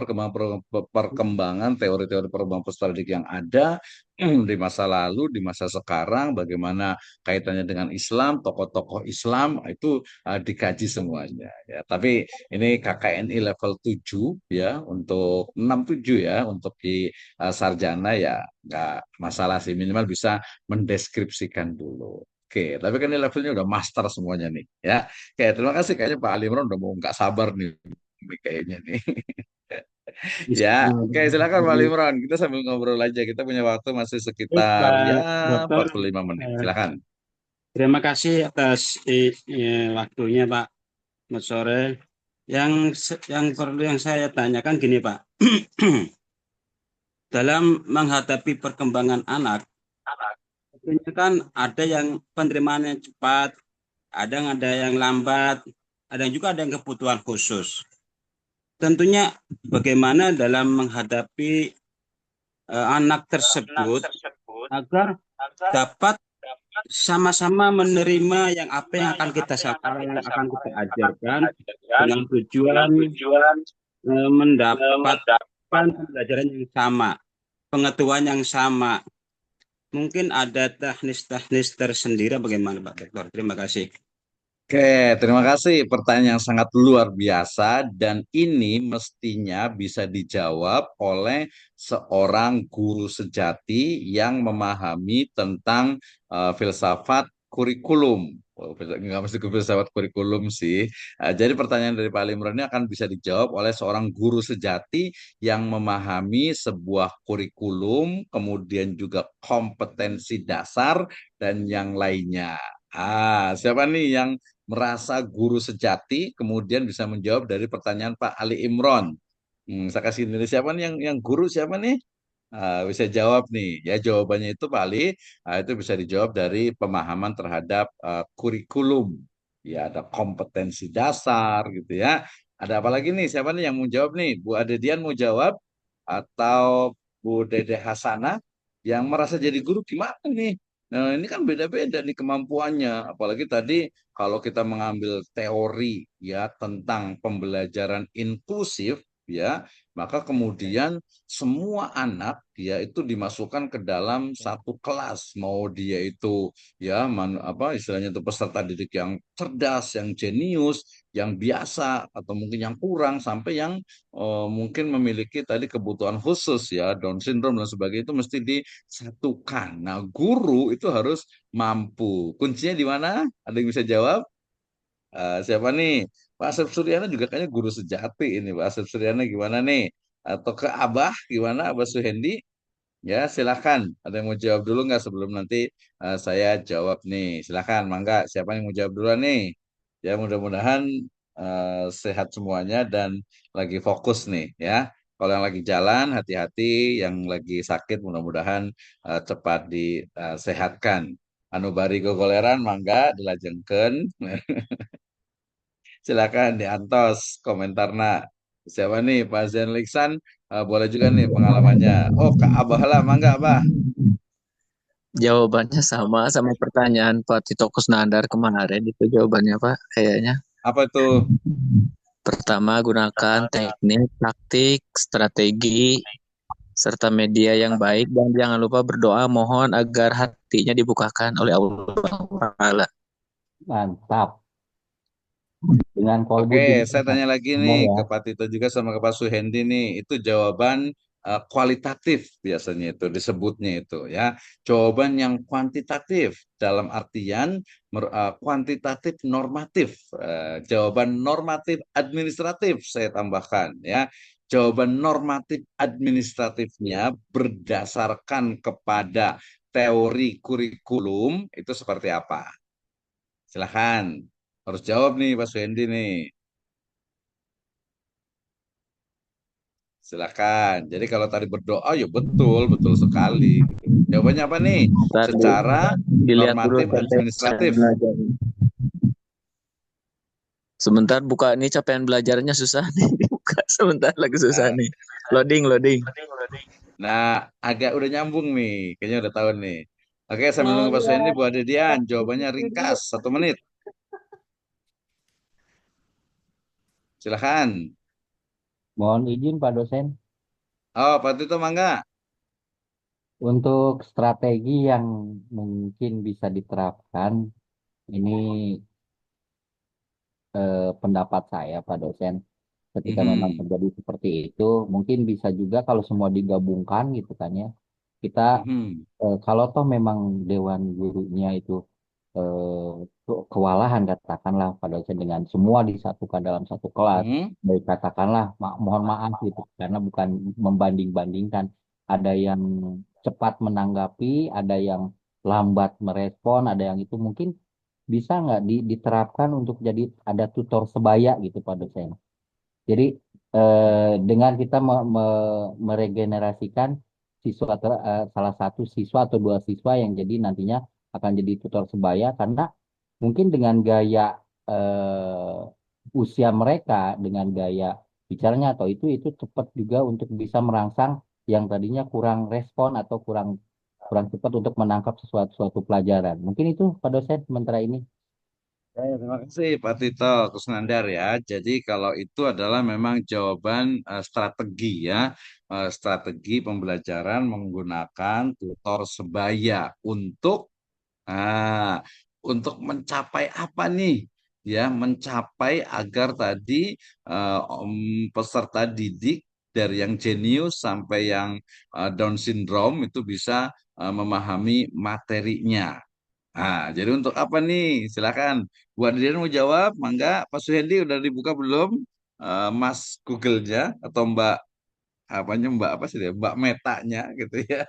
perkembangan teori-teori perkembangan peserta didik yang ada di masa lalu, di masa sekarang, bagaimana kaitannya dengan Islam, tokoh-tokoh Islam itu dikaji semuanya. Ya, tapi ini KKNI level 7 ya untuk 67 ya untuk di sarjana ya nggak masalah sih minimal bisa mendeskripsikan dulu. Oke, tapi kan ini levelnya udah master semuanya nih ya. Oke, terima kasih kayaknya Pak Alimron udah mau nggak sabar nih kayaknya nih. Ya, oke silakan Pak Limron. Kita sambil ngobrol aja. Kita punya waktu masih Baik, sekitar ya Pak Dokter, 45 menit. eh, Silakan. terima kasih atas waktunya, Pak. Selamat sore. Yang perlu yang saya tanyakan gini, Pak. Dalam menghadapi perkembangan anak, tentunya kan ada yang penerimaannya cepat, ada yang lambat, ada yang kebutuhan khusus. Tentunya bagaimana dalam menghadapi anak tersebut agar dapat sama-sama menerima yang apa yang akan kita akan kita ajarkan dengan tujuan mendapatkan pembelajaran yang sama, pengetahuan yang sama. Mungkin ada teknis-teknis tersendiri bagaimana Pak Dokter? Terima kasih. Oke, terima kasih. Pertanyaan yang sangat luar biasa dan ini mestinya bisa dijawab oleh seorang guru sejati yang memahami tentang filsafat kurikulum. Oh, nggak mesti filsafat kurikulum sih. Jadi pertanyaan dari Pak Limron ini akan bisa dijawab oleh seorang guru sejati yang memahami sebuah kurikulum, kemudian juga kompetensi dasar dan yang lainnya. Siapa nih yang merasa guru sejati kemudian bisa menjawab dari pertanyaan Pak Ali Imron? Saya kasih ini siapa nih yang guru siapa nih? Bisa jawab nih. Ya jawabannya itu Pak Ali, itu bisa dijawab dari pemahaman terhadap kurikulum. Ya ada kompetensi dasar gitu ya. Ada apa lagi nih? Siapa nih yang mau jawab nih? Bu Adedian mau jawab atau Bu Dede Hasanah yang merasa jadi guru gimana nih? Nah, ini kan beda-beda nih kemampuannya. Apalagi tadi kalau kita mengambil teori ya tentang pembelajaran inklusif ya, maka kemudian semua anak dia itu dimasukkan ke dalam satu kelas. Mau dia itu ya apa istilahnya itu peserta didik yang cerdas, yang jenius, yang biasa atau mungkin yang kurang sampai yang mungkin memiliki tadi kebutuhan khusus ya, Down syndrome dan sebagainya itu mesti disatukan. Nah, guru itu harus mampu. Kuncinya di mana? Ada yang bisa jawab? Siapa nih? Pak Asep Suryana juga kayaknya guru sejati ini. Pak Asep Suryana gimana nih? Atau ke Abah gimana? Abah Suhendi? Ya, silakan. Ada yang mau jawab dulu nggak sebelum nanti saya jawab nih? Silakan, mangga. Siapa yang mau jawab duluan nih? Ya, mudah-mudahan sehat semuanya dan lagi fokus nih ya. Kalau yang lagi jalan, hati-hati. Yang lagi sakit, mudah-mudahan cepat disehatkan. Anu bari gogoleran, mangga dilajengkeun. Silakan diantos komentarna. Siapa nih Pak Zain Liksan? Boleh juga nih pengalamannya. Oh, Kak Abah lah, mangga Abah. Jawabannya sama pertanyaan Pak Tito Kusnandar kemarin itu jawabannya Pak kayaknya. Apa itu? Pertama gunakan teknik, taktik, strategi, serta media yang baik dan jangan lupa berdoa mohon agar hatinya dibukakan oleh Allah. Mantap. Dengan kolbu Oke, juga saya tanya lagi nih benar ya. ke Pak Tito juga sama ke Pak Suhendi nih. Itu jawaban kualitatif biasanya itu disebutnya itu ya. Jawaban yang kuantitatif dalam artian kuantitatif normatif. Jawaban normatif administratif saya tambahkan ya. Jawaban normatif administratifnya berdasarkan kepada teori kurikulum itu seperti apa? Silahkan. Harus jawab nih Pak Suhendi nih. Silakan. Jadi kalau tadi berdoa, ya betul, betul sekali. Gitu. Jawabannya apa nih? Tadi Secara dilihat dulu normatif capaian administratif. belajar. Sebentar buka ini capaian belajarnya susah nih. Buka sebentar lagi susah Nah, nih. Loading. nah, agak udah nyambung nih. Kayaknya udah tahu nih. Oke, sambil nunggu Pak Suhendi, Bu Adedian. Jawabannya ringkas, 1 menit. Silakan. Mohon izin Pak dosen, Oh, Pak Tito mangga. untuk strategi yang mungkin bisa diterapkan, ini pendapat saya Pak dosen, ketika memang Mhm, terjadi seperti itu, mungkin bisa juga kalau semua digabungkan gitu kan ya. Kita mhm, kalau toh memang dewan gurunya itu kewalahan katakanlah pada dosen dengan semua disatukan dalam satu kelas, mhm, baik katakanlah mohon maaf gitu karena bukan membanding-bandingkan, ada yang cepat menanggapi, ada yang lambat merespon, ada yang itu mungkin bisa nggak diterapkan untuk jadi ada tutor sebaya gitu Pak dosen. Jadi dengan kita meregenerasikan siswa salah satu siswa atau dua siswa yang jadi nantinya akan jadi tutor sebaya karena mungkin dengan gaya usia mereka, dengan gaya bicaranya atau itu cepat juga untuk bisa merangsang yang tadinya kurang respon atau kurang kurang cepat untuk menangkap sesuatu suatu pelajaran. Mungkin itu Pak dosen sementara ini. Terima kasih Pak Tito Kusnandar ya. Jadi kalau itu adalah memang jawaban strategi ya. Strategi pembelajaran menggunakan tutor sebaya ah, untuk mencapai apa nih? Ya, mencapai agar tadi peserta didik dari yang jenius sampai yang Down syndrome itu bisa memahami materinya. Jadi untuk apa nih? Silakan. Bu Adrian mau jawab? Mangga. Pak Suhendi udah dibuka belum? Mas Google-nya atau Mbak apanya Mbak apa sih dia? Mbak Metanya gitu ya.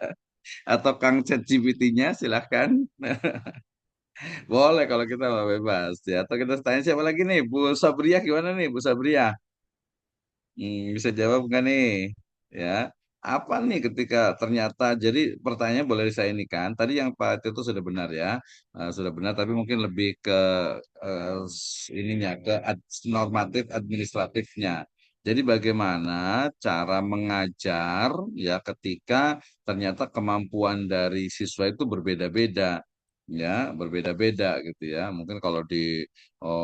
Atau Kang ChatGPT-nya silakan. Boleh kalau kita mah bebas ya. Atau kita tanya siapa lagi nih? Bu Sabriah gimana nih Bu Sabriah? Bisa jawab nggak nih? Ya, apa nih ketika ternyata jadi pertanyaan boleh saya ini kan? Tadi yang Pak Tito sudah benar ya, sudah benar. Tapi mungkin lebih ke ininya ke normatif administratifnya. Jadi bagaimana cara mengajar ya ketika ternyata kemampuan dari siswa itu berbeda-beda ya berbeda-beda gitu ya mungkin kalau di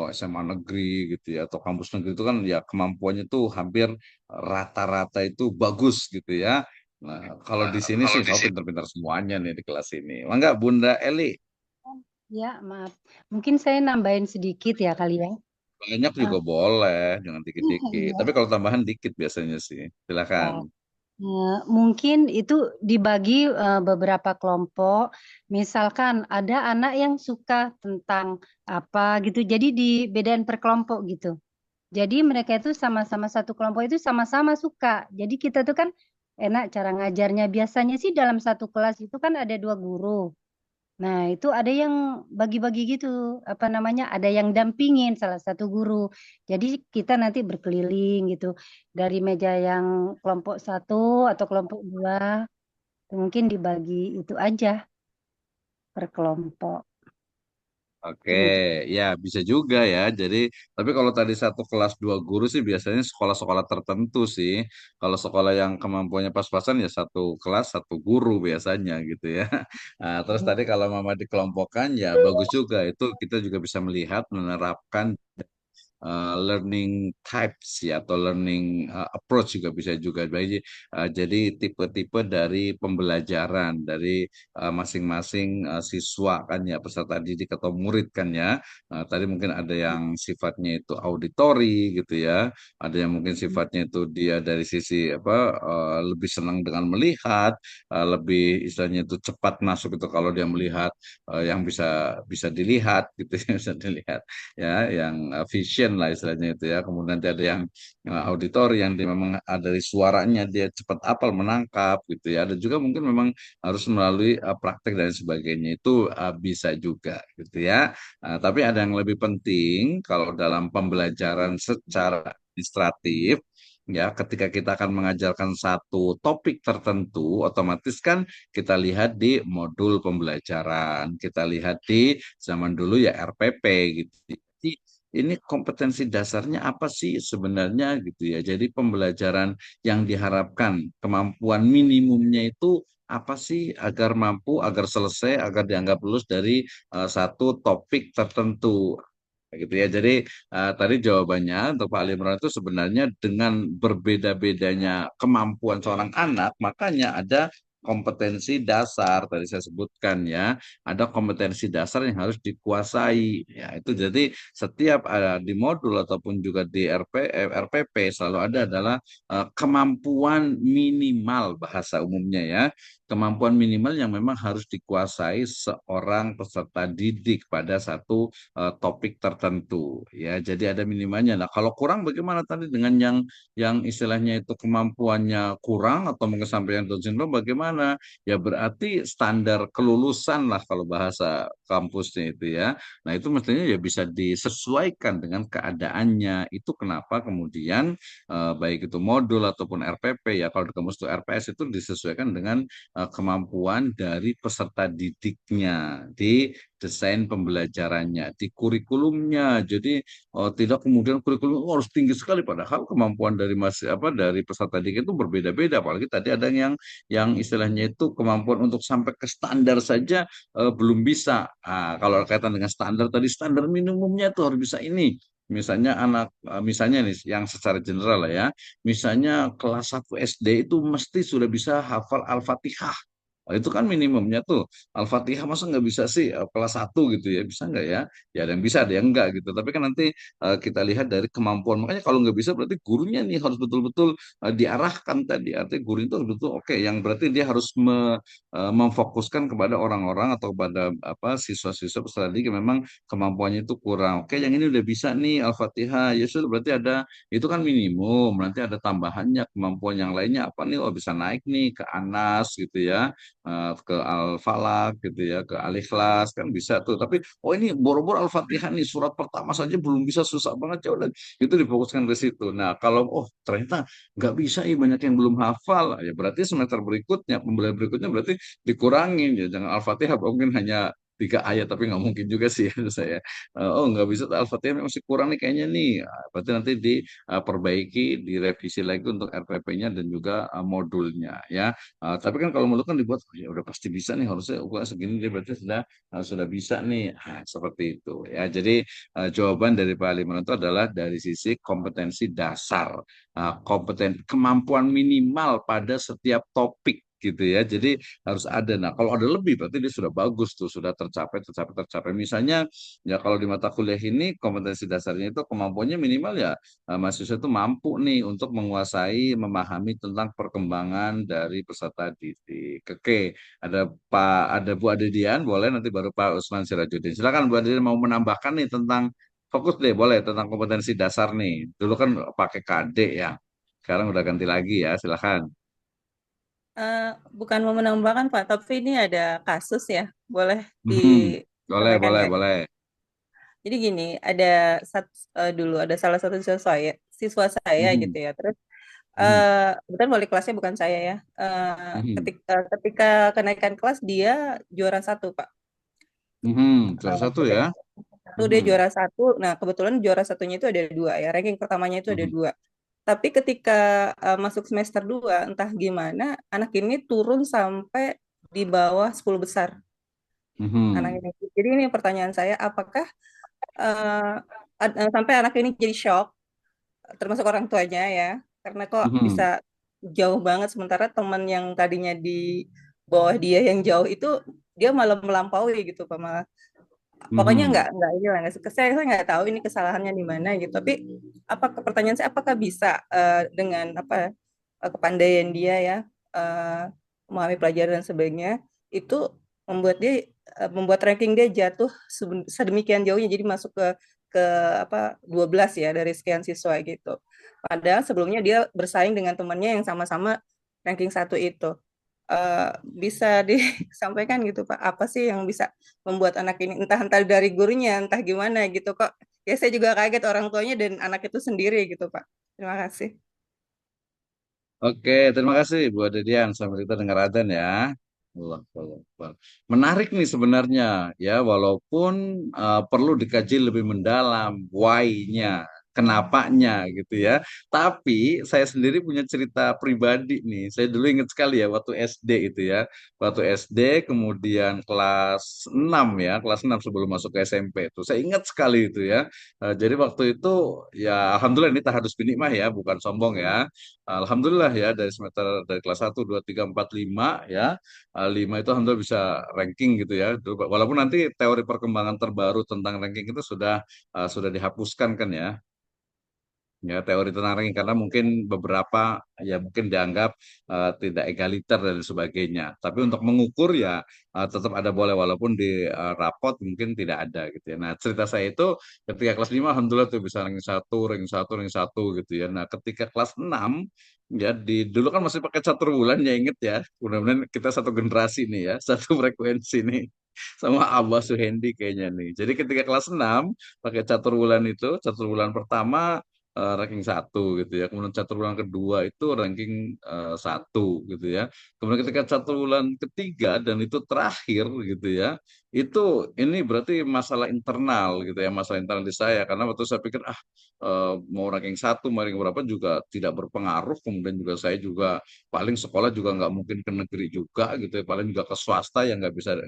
SMA negeri gitu ya atau kampus negeri itu kan ya kemampuannya tuh hampir rata-rata itu bagus gitu ya. Nah, kalau di sini Kalau sih di oh sini pinter-pinter semuanya nih di kelas ini. Enggak, Bunda Eli, Ya, maaf. Mungkin saya nambahin sedikit ya kali ya. banyak Ah, juga boleh, jangan dikit-dikit. iya. Tapi kalau tambahan dikit biasanya sih. Silakan. Oh, mungkin itu dibagi beberapa kelompok. Misalkan ada anak yang suka tentang apa gitu. Jadi dibedain per kelompok gitu. Jadi mereka itu sama-sama satu kelompok itu sama-sama suka. Jadi kita tuh kan enak cara ngajarnya. Biasanya sih dalam satu kelas itu kan ada 2 guru. Nah, itu ada yang bagi-bagi gitu, apa namanya, ada yang dampingin salah satu guru. Jadi kita nanti berkeliling gitu, dari meja yang kelompok 1 atau kelompok 2, mungkin dibagi itu aja per kelompok. Oke, Gitu. ya bisa juga ya. Jadi, tapi kalau tadi satu kelas dua guru sih biasanya sekolah-sekolah tertentu sih. Kalau sekolah yang kemampuannya pas-pasan ya satu kelas satu guru biasanya gitu ya. Nah, terus tadi kalau mama dikelompokkan ya bagus juga. Itu kita juga bisa melihat menerapkan learning types ya atau learning approach juga bisa juga. Jadi tipe-tipe dari pembelajaran dari masing-masing siswa kan ya peserta didik atau murid kan ya. Tadi mungkin ada yang sifatnya itu auditori gitu ya, ada yang mungkin sifatnya itu dia dari sisi apa lebih senang dengan melihat, lebih istilahnya itu cepat masuk itu kalau dia melihat yang bisa bisa dilihat gitu ya bisa dilihat ya yang vision lah istilahnya itu ya kemudian nanti ada yang auditori yang dia memang ada dari suaranya dia cepat apal menangkap gitu ya ada juga mungkin memang harus melalui praktek dan sebagainya itu bisa juga gitu ya. Tapi ada yang lebih penting kalau dalam pembelajaran secara administratif ya ketika kita akan mengajarkan satu topik tertentu otomatis kan kita lihat di modul pembelajaran kita lihat di zaman dulu ya RPP gitu. Jadi ini kompetensi dasarnya apa sih sebenarnya gitu ya. Jadi pembelajaran yang diharapkan, kemampuan minimumnya itu apa sih agar mampu, agar selesai, agar dianggap lulus dari satu topik tertentu. Gitu ya. Jadi tadi jawabannya untuk Pak Limron itu sebenarnya dengan berbeda-bedanya kemampuan seorang anak, makanya ada kompetensi dasar tadi saya sebutkan ya, ada kompetensi dasar yang harus dikuasai. Ya, itu jadi setiap di modul ataupun juga di RPP selalu ada adalah kemampuan minimal bahasa umumnya ya. Kemampuan minimal yang memang harus dikuasai seorang peserta didik pada satu topik tertentu ya jadi ada minimalnya. Nah kalau kurang bagaimana tadi dengan yang istilahnya itu kemampuannya kurang atau mungkin sampai yang Down syndrome bagaimana ya berarti standar kelulusan lah kalau bahasa kampusnya itu ya. Nah itu mestinya ya bisa disesuaikan dengan keadaannya itu kenapa kemudian baik itu modul ataupun RPP ya kalau di kampus itu RPS itu disesuaikan dengan kemampuan dari peserta didiknya di desain pembelajarannya, di kurikulumnya. Jadi tidak kemudian kurikulum harus tinggi sekali padahal kemampuan dari masih apa dari peserta didik itu berbeda-beda. Apalagi tadi ada yang istilahnya itu kemampuan untuk sampai ke standar saja belum bisa. Kalau kaitan dengan standar tadi standar minimumnya itu harus bisa ini. Misalnya misalnya nih yang secara general lah ya, misalnya kelas 1 SD itu mesti sudah bisa hafal Al-Fatihah. Oh, itu kan minimumnya tuh. Al-Fatihah masa nggak bisa sih kelas 1 gitu ya. Bisa nggak ya? Ya ada yang bisa, ada yang enggak gitu. Tapi kan nanti kita lihat dari kemampuan. Makanya kalau nggak bisa berarti gurunya nih harus betul-betul diarahkan tadi. Artinya guru itu harus betul oke. Yang berarti dia harus memfokuskan kepada orang-orang atau pada apa siswa-siswa peserta didik yang memang kemampuannya itu kurang. Oke, yang ini udah bisa nih Al-Fatihah. Ya sudah berarti ada itu kan minimum. Nanti ada tambahannya kemampuan yang lainnya apa nih? Oh bisa naik nih ke Anas gitu ya ke Al-Falaq gitu ya, ke Al-Ikhlas kan bisa tuh. Tapi oh ini boro-boro Al-Fatihah nih surat pertama saja belum bisa, susah banget ya udah itu difokuskan ke situ. Nah kalau oh ternyata nggak bisa ya banyak yang belum hafal ya berarti semester berikutnya pembelajaran berikutnya berarti dikurangin ya jangan Al-Fatihah mungkin hanya 3 ayat tapi nggak mungkin juga sih ya, saya oh nggak bisa Al-Fatihah masih kurang nih kayaknya nih. Berarti nanti diperbaiki direvisi lagi untuk RPP-nya dan juga modulnya ya. Tapi kan kalau menurut kan dibuat "Oh, ya udah pasti bisa nih harusnya ukuran segini dia berarti sudah bisa nih. Seperti itu ya. Jadi jawaban dari Pak Liman itu adalah dari sisi kompetensi dasar, kemampuan minimal pada setiap topik gitu ya. Jadi harus ada. Nah, kalau ada lebih berarti dia sudah bagus tuh, sudah tercapai, tercapai, tercapai. Misalnya ya kalau di mata kuliah ini kompetensi dasarnya itu kemampuannya minimal ya mahasiswa itu mampu nih untuk menguasai, memahami tentang perkembangan dari peserta didik. Oke, ada Bu Adedian, boleh nanti baru Pak Usman Sirajuddin. Silakan Bu Adedian mau menambahkan nih tentang fokus deh, boleh tentang kompetensi dasar nih. Dulu kan pakai KD ya, sekarang udah ganti lagi ya, silakan. Eh, Bukan mau menambahkan Pak, tapi ini ada kasus ya, boleh Mhm. Boleh, disampaikan boleh, nggak? boleh. Jadi gini, dulu ada salah satu siswa saya gitu Mhm. ya. Terus Mhm. kebetulan wali kelasnya bukan saya ya. Mhm. Ketika kenaikan kelas dia juara satu Pak. Mhm. Juara satu Ketika ya. satu dia Mhm. juara satu. Nah kebetulan juara satunya itu ada dua ya. Ranking pertamanya itu ada Mhm. dua. Tapi ketika masuk semester 2 entah gimana, anak ini turun sampai di bawah 10 besar. Anak Mhm. ini. Jadi ini pertanyaan saya, apakah eh, sampai anak ini jadi shock, termasuk orang tuanya ya, karena kok bisa Mhm. jauh banget, sementara teman yang tadinya di bawah dia yang jauh itu dia malah melampaui gitu, Pak, malah. Pokoknya Mhm. nggak ini lah, saya nggak tahu ini kesalahannya di mana gitu. Tapi apa pertanyaan saya, apakah bisa dengan apa kepandaian dia ya, eh, memahami pelajaran dan sebagainya itu membuat dia membuat ranking dia jatuh sedemikian jauhnya, jadi masuk ke apa 12 ya dari sekian siswa gitu. Padahal sebelumnya dia bersaing dengan temannya yang sama-sama ranking satu itu. Eh, Bisa disampaikan gitu Pak, apa sih yang bisa membuat anak ini, entah dari gurunya entah gimana gitu kok, ya saya juga kaget orang tuanya dan anak itu sendiri gitu Pak. Terima kasih. Oke, terima kasih Bu Adedian. Sampai kita dengar adzan ya. Allah Akbar. Menarik nih sebenarnya ya, walaupun perlu dikaji lebih mendalam why-nya, kenapanya gitu ya. Tapi saya sendiri punya cerita pribadi nih. Saya dulu ingat sekali ya waktu SD itu ya. Waktu SD kemudian kelas 6 ya, kelas 6 sebelum masuk ke SMP itu. Saya ingat sekali itu ya. Jadi waktu itu ya alhamdulillah ini tahadus binikmah ya, bukan sombong ya. Alhamdulillah ya dari kelas 1, 2, 3, 4, 5 ya. 5 itu alhamdulillah bisa ranking gitu ya. Walaupun nanti teori perkembangan terbaru tentang ranking itu sudah dihapuskan kan ya. Ya, teori tentang ranking karena mungkin beberapa ya mungkin dianggap tidak egaliter dan sebagainya. Tapi untuk mengukur ya tetap ada boleh walaupun di rapot mungkin tidak ada gitu ya. Nah, cerita saya itu ketika kelas 5 alhamdulillah tuh bisa ranking satu, ranking satu, ranking satu gitu ya. Nah, ketika kelas 6 ya dulu kan masih pakai catur bulan ya inget ya. Mudah-mudahan kita satu generasi nih ya, satu frekuensi nih sama Abah Suhendi kayaknya nih. Jadi ketika kelas 6 pakai catur bulan itu, catur bulan pertama ranking satu gitu ya. Kemudian catur bulan kedua itu ranking satu gitu ya. Kemudian ketika catur bulan ketiga dan itu terakhir gitu ya, itu ini berarti masalah internal gitu ya, masalah internal di saya. Karena waktu saya pikir mau ranking satu, mau ranking berapa juga tidak berpengaruh. Kemudian juga saya juga paling sekolah juga nggak mungkin ke negeri juga gitu ya, paling juga ke swasta yang nggak bisa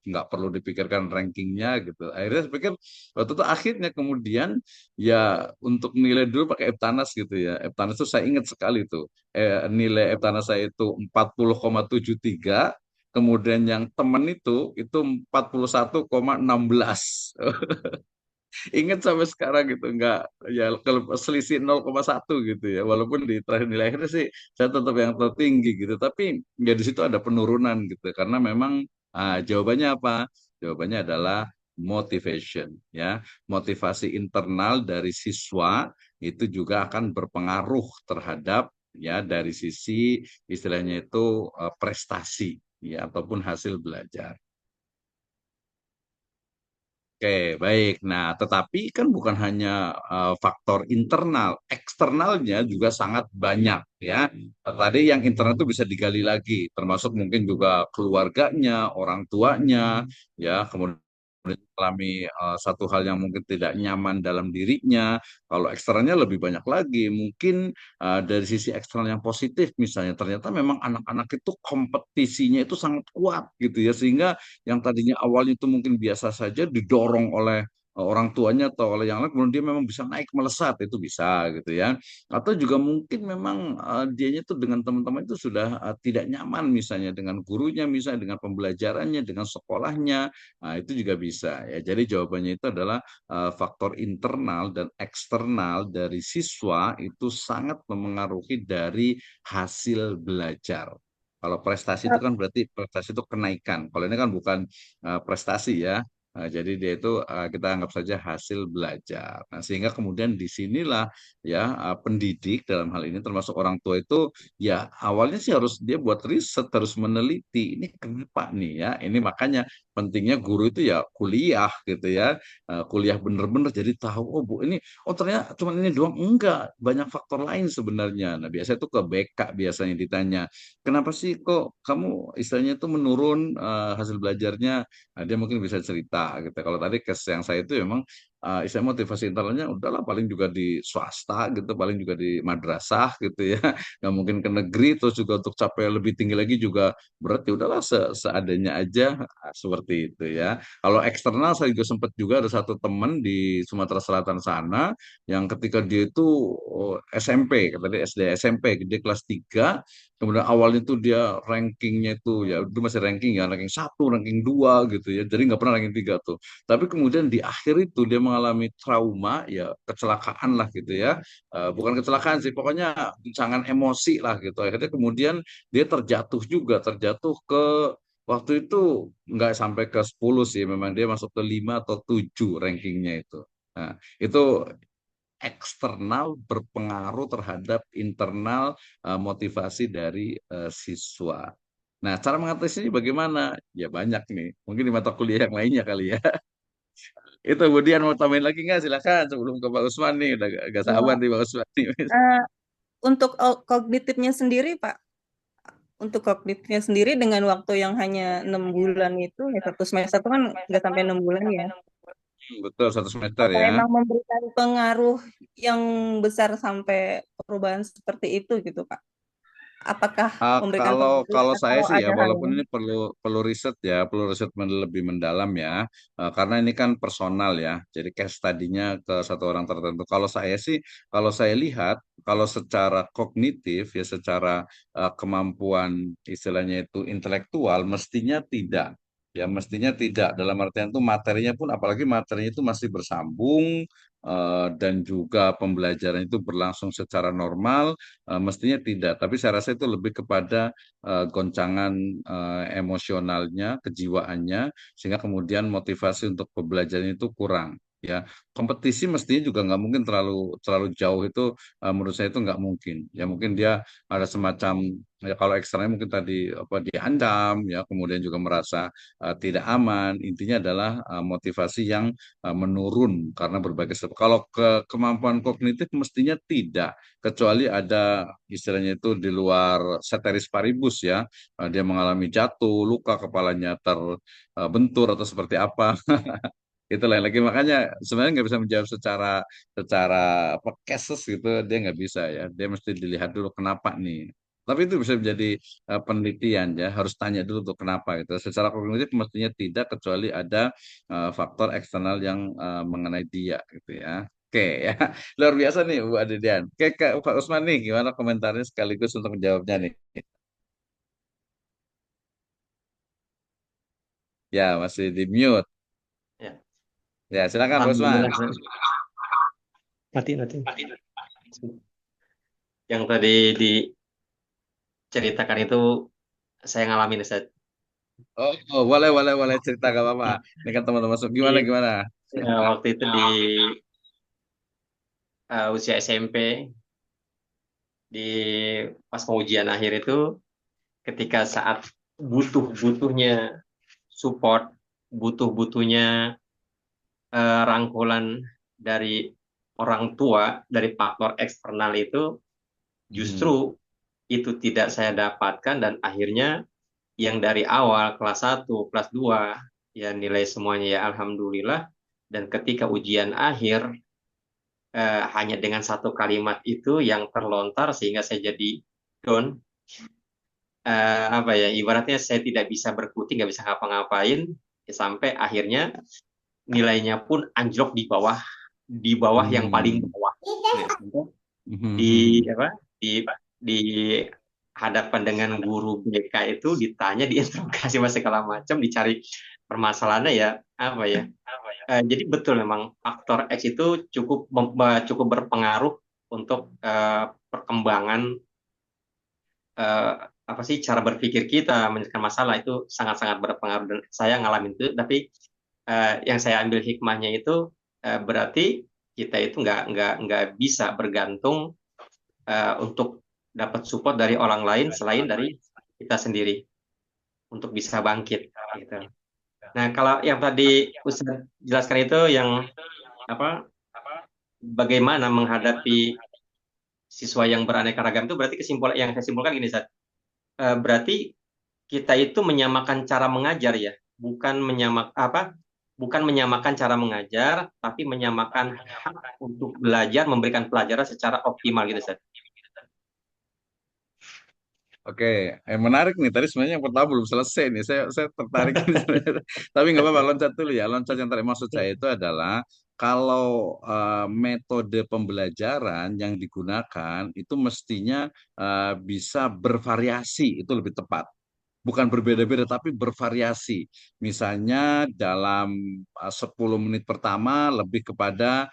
nggak perlu dipikirkan rankingnya gitu. Akhirnya saya pikir waktu itu akhirnya kemudian ya untuk nilai dulu pakai Eptanas gitu ya. Eptanas itu saya ingat sekali tuh. Nilai Eptanas saya itu 40,73. Kemudian yang temen itu 41,16. Ingat sampai sekarang gitu. Nggak, ya kalau selisih 0,1 gitu ya. Walaupun di terakhir nilai akhirnya sih saya tetap yang tertinggi gitu. Tapi ya di situ ada penurunan gitu. Karena memang jawabannya apa? Jawabannya adalah motivation ya. Motivasi internal dari siswa itu juga akan berpengaruh terhadap ya dari sisi istilahnya itu prestasi ya ataupun hasil belajar. Oke, baik. Nah, tetapi kan bukan hanya faktor internal, eksternalnya juga sangat banyak ya. Tadi yang internal itu bisa digali lagi, termasuk mungkin juga keluarganya, orang tuanya, ya, kemudian mengalami satu hal yang mungkin tidak nyaman dalam dirinya. Kalau eksternalnya lebih banyak lagi, mungkin dari sisi eksternal yang positif misalnya, ternyata memang anak-anak itu kompetisinya itu sangat kuat gitu ya, sehingga yang tadinya awalnya itu mungkin biasa saja didorong oleh orang tuanya atau oleh yang lain, kemudian dia memang bisa naik melesat, itu bisa gitu ya. Atau juga mungkin memang dianya tuh dengan teman-teman itu sudah tidak nyaman misalnya dengan gurunya, misalnya dengan pembelajarannya, dengan sekolahnya. Nah, itu juga bisa ya. Jadi jawabannya itu adalah faktor internal dan eksternal dari siswa itu sangat memengaruhi dari hasil belajar. Kalau prestasi itu kan berarti prestasi itu kenaikan. Kalau ini kan bukan prestasi ya. Jadi dia itu kita anggap saja hasil belajar. Nah, sehingga kemudian disinilah ya pendidik dalam hal ini termasuk orang tua itu ya awalnya sih harus dia buat riset, harus meneliti ini kenapa nih ya. Ini makanya pentingnya guru itu ya kuliah gitu ya. Kuliah bener-bener jadi tahu oh Bu ini oh ternyata cuma ini doang enggak, banyak faktor lain sebenarnya. Nah, biasanya itu ke BK biasanya ditanya kenapa sih kok kamu istilahnya itu menurun hasil belajarnya? Nah, dia mungkin bisa cerita gitu. Kalau tadi kes yang saya itu memang istilah motivasi internalnya udahlah paling juga di swasta gitu, paling juga di madrasah gitu ya. Nggak mungkin ke negeri terus juga untuk capai lebih tinggi lagi juga berarti udahlah seadanya aja seperti itu ya. Kalau eksternal saya juga sempat juga ada satu teman di Sumatera Selatan sana yang ketika dia itu SMP, tadi SD SMP, dia kelas 3. Kemudian awalnya tuh dia rankingnya itu ya itu masih ranking ya ranking 1, ranking 2 gitu ya. Jadi nggak pernah ranking 3 tuh. Tapi kemudian di akhir itu dia mengalami trauma ya kecelakaan lah gitu ya. Bukan kecelakaan sih pokoknya guncangan emosi lah gitu. Akhirnya kemudian dia terjatuh juga, terjatuh ke waktu itu nggak sampai ke 10 sih, memang dia masuk ke 5 atau 7 rankingnya itu. Nah, itu eksternal berpengaruh terhadap internal motivasi dari siswa. Nah, cara mengatasi ini bagaimana? Ya banyak nih. Mungkin di mata kuliah yang lainnya kali ya. Itu kemudian mau tambahin lagi nggak? Silakan sebelum ke Pak Usman nih. Udah gak sabar nih Pak Usman nih. Eh, untuk kognitifnya sendiri, Pak, untuk kognitifnya sendiri dengan waktu yang hanya 6 bulan itu, ya 1 semester itu kan nggak sampai 6 bulan ya. Betul, 1 semester Apa ya. emang memberikan pengaruh yang besar sampai perubahan seperti itu gitu, Pak? Apakah memberikan Kalau pengaruh kalau saya atau sih ya, ada hal walaupun lain? ini perlu perlu riset ya, perlu riset lebih mendalam ya, karena ini kan personal ya, jadi case study-nya ke satu orang tertentu. Kalau saya sih, kalau saya lihat, kalau secara kognitif ya, secara kemampuan istilahnya itu intelektual, mestinya tidak. Ya, mestinya tidak. Dalam artian itu materinya pun, apalagi materinya itu masih bersambung dan juga pembelajaran itu berlangsung secara normal. Mestinya tidak, tapi saya rasa itu lebih kepada goncangan emosionalnya, kejiwaannya, sehingga kemudian motivasi untuk pembelajaran itu kurang. Ya, kompetisi mestinya juga nggak mungkin terlalu terlalu jauh itu, menurut saya itu nggak mungkin. Ya mungkin dia ada semacam ya kalau eksternanya mungkin tadi apa diancam, ya kemudian juga merasa tidak aman. Intinya adalah motivasi yang menurun karena berbagai sebab. Kalau kemampuan kognitif mestinya tidak kecuali ada istilahnya itu di luar ceteris paribus ya. Dia mengalami jatuh, luka kepalanya terbentur atau seperti apa. Itu lain lagi makanya sebenarnya nggak bisa menjawab secara secara apa cases gitu dia nggak bisa ya. Dia mesti dilihat dulu kenapa nih. Tapi itu bisa menjadi penelitian ya, harus tanya dulu tuh kenapa gitu. Secara kognitif mestinya tidak kecuali ada faktor eksternal yang mengenai dia gitu ya. Oke ya, luar biasa nih Bu Adidian. Oke Kak Pak Usman nih, gimana komentarnya sekaligus untuk menjawabnya nih? Ya masih di mute. Ya, Ya silakan Pak Usman. alhamdulillah. Mati, mati. Yang tadi diceritakan itu saya ngalamin Ustaz. Oh, oh, boleh boleh boleh cerita gak apa-apa. Ini kan teman-teman masuk gimana Jadi gimana? waktu itu di usia SMP di pas pengujian akhir itu ketika saat butuh-butuhnya support, butuh-butuhnya rangkulan dari orang tua, dari faktor eksternal itu justru itu tidak saya dapatkan dan akhirnya yang dari awal kelas 1, kelas 2 ya nilai semuanya ya alhamdulillah dan ketika ujian akhir hanya dengan satu kalimat itu yang terlontar sehingga saya jadi down apa ya ibaratnya saya tidak bisa berkutik nggak bisa ngapa-ngapain ya, sampai akhirnya nilainya pun anjlok di bawah yang paling bawah ya, di apa di hadapan dengan guru BK itu ditanya diinterogasi segala macam dicari permasalahannya ya apa ya jadi betul memang faktor X itu cukup berpengaruh untuk perkembangan apa sih cara berpikir kita menyelesaikan masalah itu sangat-sangat berpengaruh dan saya ngalamin itu tapi yang saya ambil hikmahnya itu berarti kita itu nggak bisa bergantung untuk dapat support dari orang lain selain dari kita sendiri untuk bisa bangkit gitu. Nah kalau yang tadi Ustaz jelaskan itu yang apa bagaimana menghadapi siswa yang beraneka ragam itu berarti kesimpulan yang saya simpulkan gini Ustaz. Berarti kita itu menyamakan cara mengajar ya, bukan menyamakan cara mengajar, tapi menyamakan hak untuk belajar, memberikan pelajaran secara optimal gitu, Ustaz. Oke, menarik nih. Tadi sebenarnya yang pertama belum selesai nih. Saya tertarik ini sebenarnya. Tapi nggak apa-apa, loncat dulu ya. Loncat yang tadi maksud saya itu adalah kalau metode pembelajaran yang digunakan itu mestinya bisa bervariasi, itu lebih tepat. Bukan berbeda-beda tapi bervariasi. Misalnya dalam 10 menit pertama lebih kepada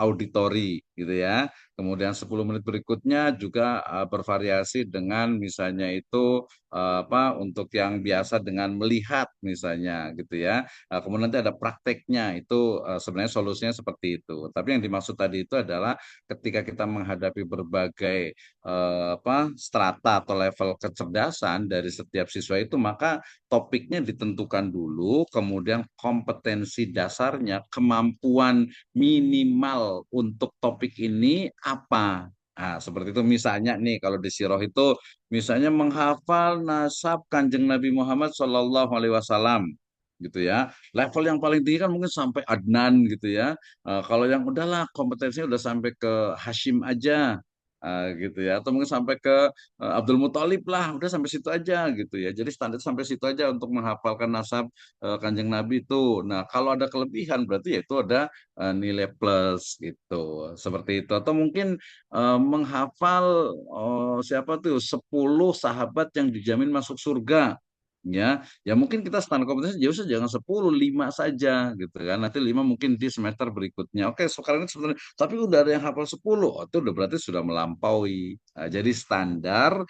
auditori gitu ya. Kemudian 10 menit berikutnya juga bervariasi dengan misalnya itu apa untuk yang biasa dengan melihat misalnya gitu ya. Kemudian nanti ada prakteknya itu sebenarnya solusinya seperti itu. Tapi yang dimaksud tadi itu adalah ketika kita menghadapi berbagai apa strata atau level kecerdasan dari setiap siswa itu maka topiknya ditentukan dulu kemudian kompetensi dasarnya kemampuan minimal untuk topik ini apa. Nah, seperti itu misalnya nih kalau di Sirah itu misalnya menghafal nasab Kanjeng Nabi Muhammad Shallallahu Alaihi Wasallam gitu ya. Level yang paling tinggi kan mungkin sampai Adnan gitu ya. Kalau yang udahlah kompetensinya udah sampai ke Hashim aja. Gitu ya atau mungkin sampai ke Abdul Muthalib lah udah sampai situ aja gitu ya jadi standar sampai situ aja untuk menghafalkan nasab Kanjeng Nabi itu nah kalau ada kelebihan berarti ya itu ada nilai plus gitu seperti itu atau mungkin menghafal siapa tuh 10 sahabat yang dijamin masuk surga ya mungkin kita standar kompetensi jauh saja jangan 10 5 saja gitu kan nanti 5 mungkin di semester berikutnya oke sekarang ini sebenarnya tapi udah ada yang hafal 10 itu udah berarti sudah melampaui. Nah, jadi standar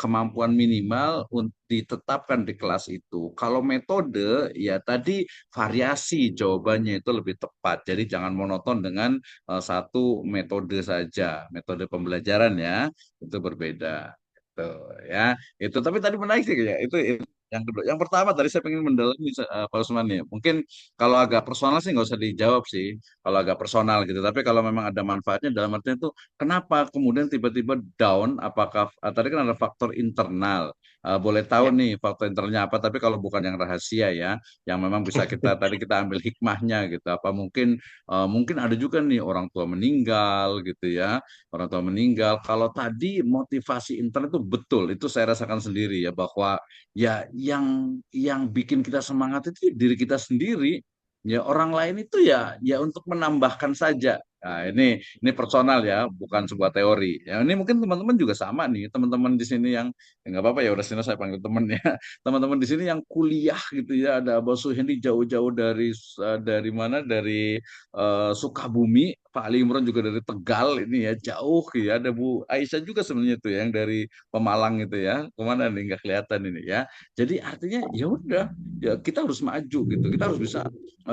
kemampuan minimal ditetapkan di kelas itu kalau metode ya tadi variasi jawabannya itu lebih tepat jadi jangan monoton dengan satu metode saja metode pembelajaran ya itu berbeda gitu ya itu tapi tadi menarik sih ya itu yang kedua, yang pertama tadi saya pengen mendalami Pak Usman ya. Mungkin kalau agak personal sih nggak usah dijawab sih, kalau agak personal gitu. Tapi kalau memang ada manfaatnya dalam artinya itu kenapa kemudian tiba-tiba down? Apakah tadi kan ada faktor internal? Boleh tahu Ya. nih faktor internalnya apa? Tapi kalau bukan yang rahasia ya, yang memang bisa kita tadi kita ambil hikmahnya gitu. Apa mungkin ada juga nih orang tua meninggal gitu ya, orang tua meninggal. Kalau tadi motivasi internal itu betul, itu saya rasakan sendiri ya bahwa ya yang bikin kita semangat itu diri kita sendiri ya orang lain itu ya untuk menambahkan saja nah ini personal ya bukan sebuah teori ya ini mungkin teman-teman juga sama nih teman-teman di sini yang ya nggak apa-apa ya udah sini saya panggil teman ya teman-teman di sini yang kuliah gitu ya ada Abah Suhendi jauh-jauh dari mana dari Sukabumi Pak Ali Imron juga dari Tegal ini ya jauh ya ada Bu Aisyah juga sebenarnya tuh yang dari Pemalang itu ya kemana nih nggak kelihatan ini ya jadi artinya ya udah ya kita harus maju gitu kita harus bisa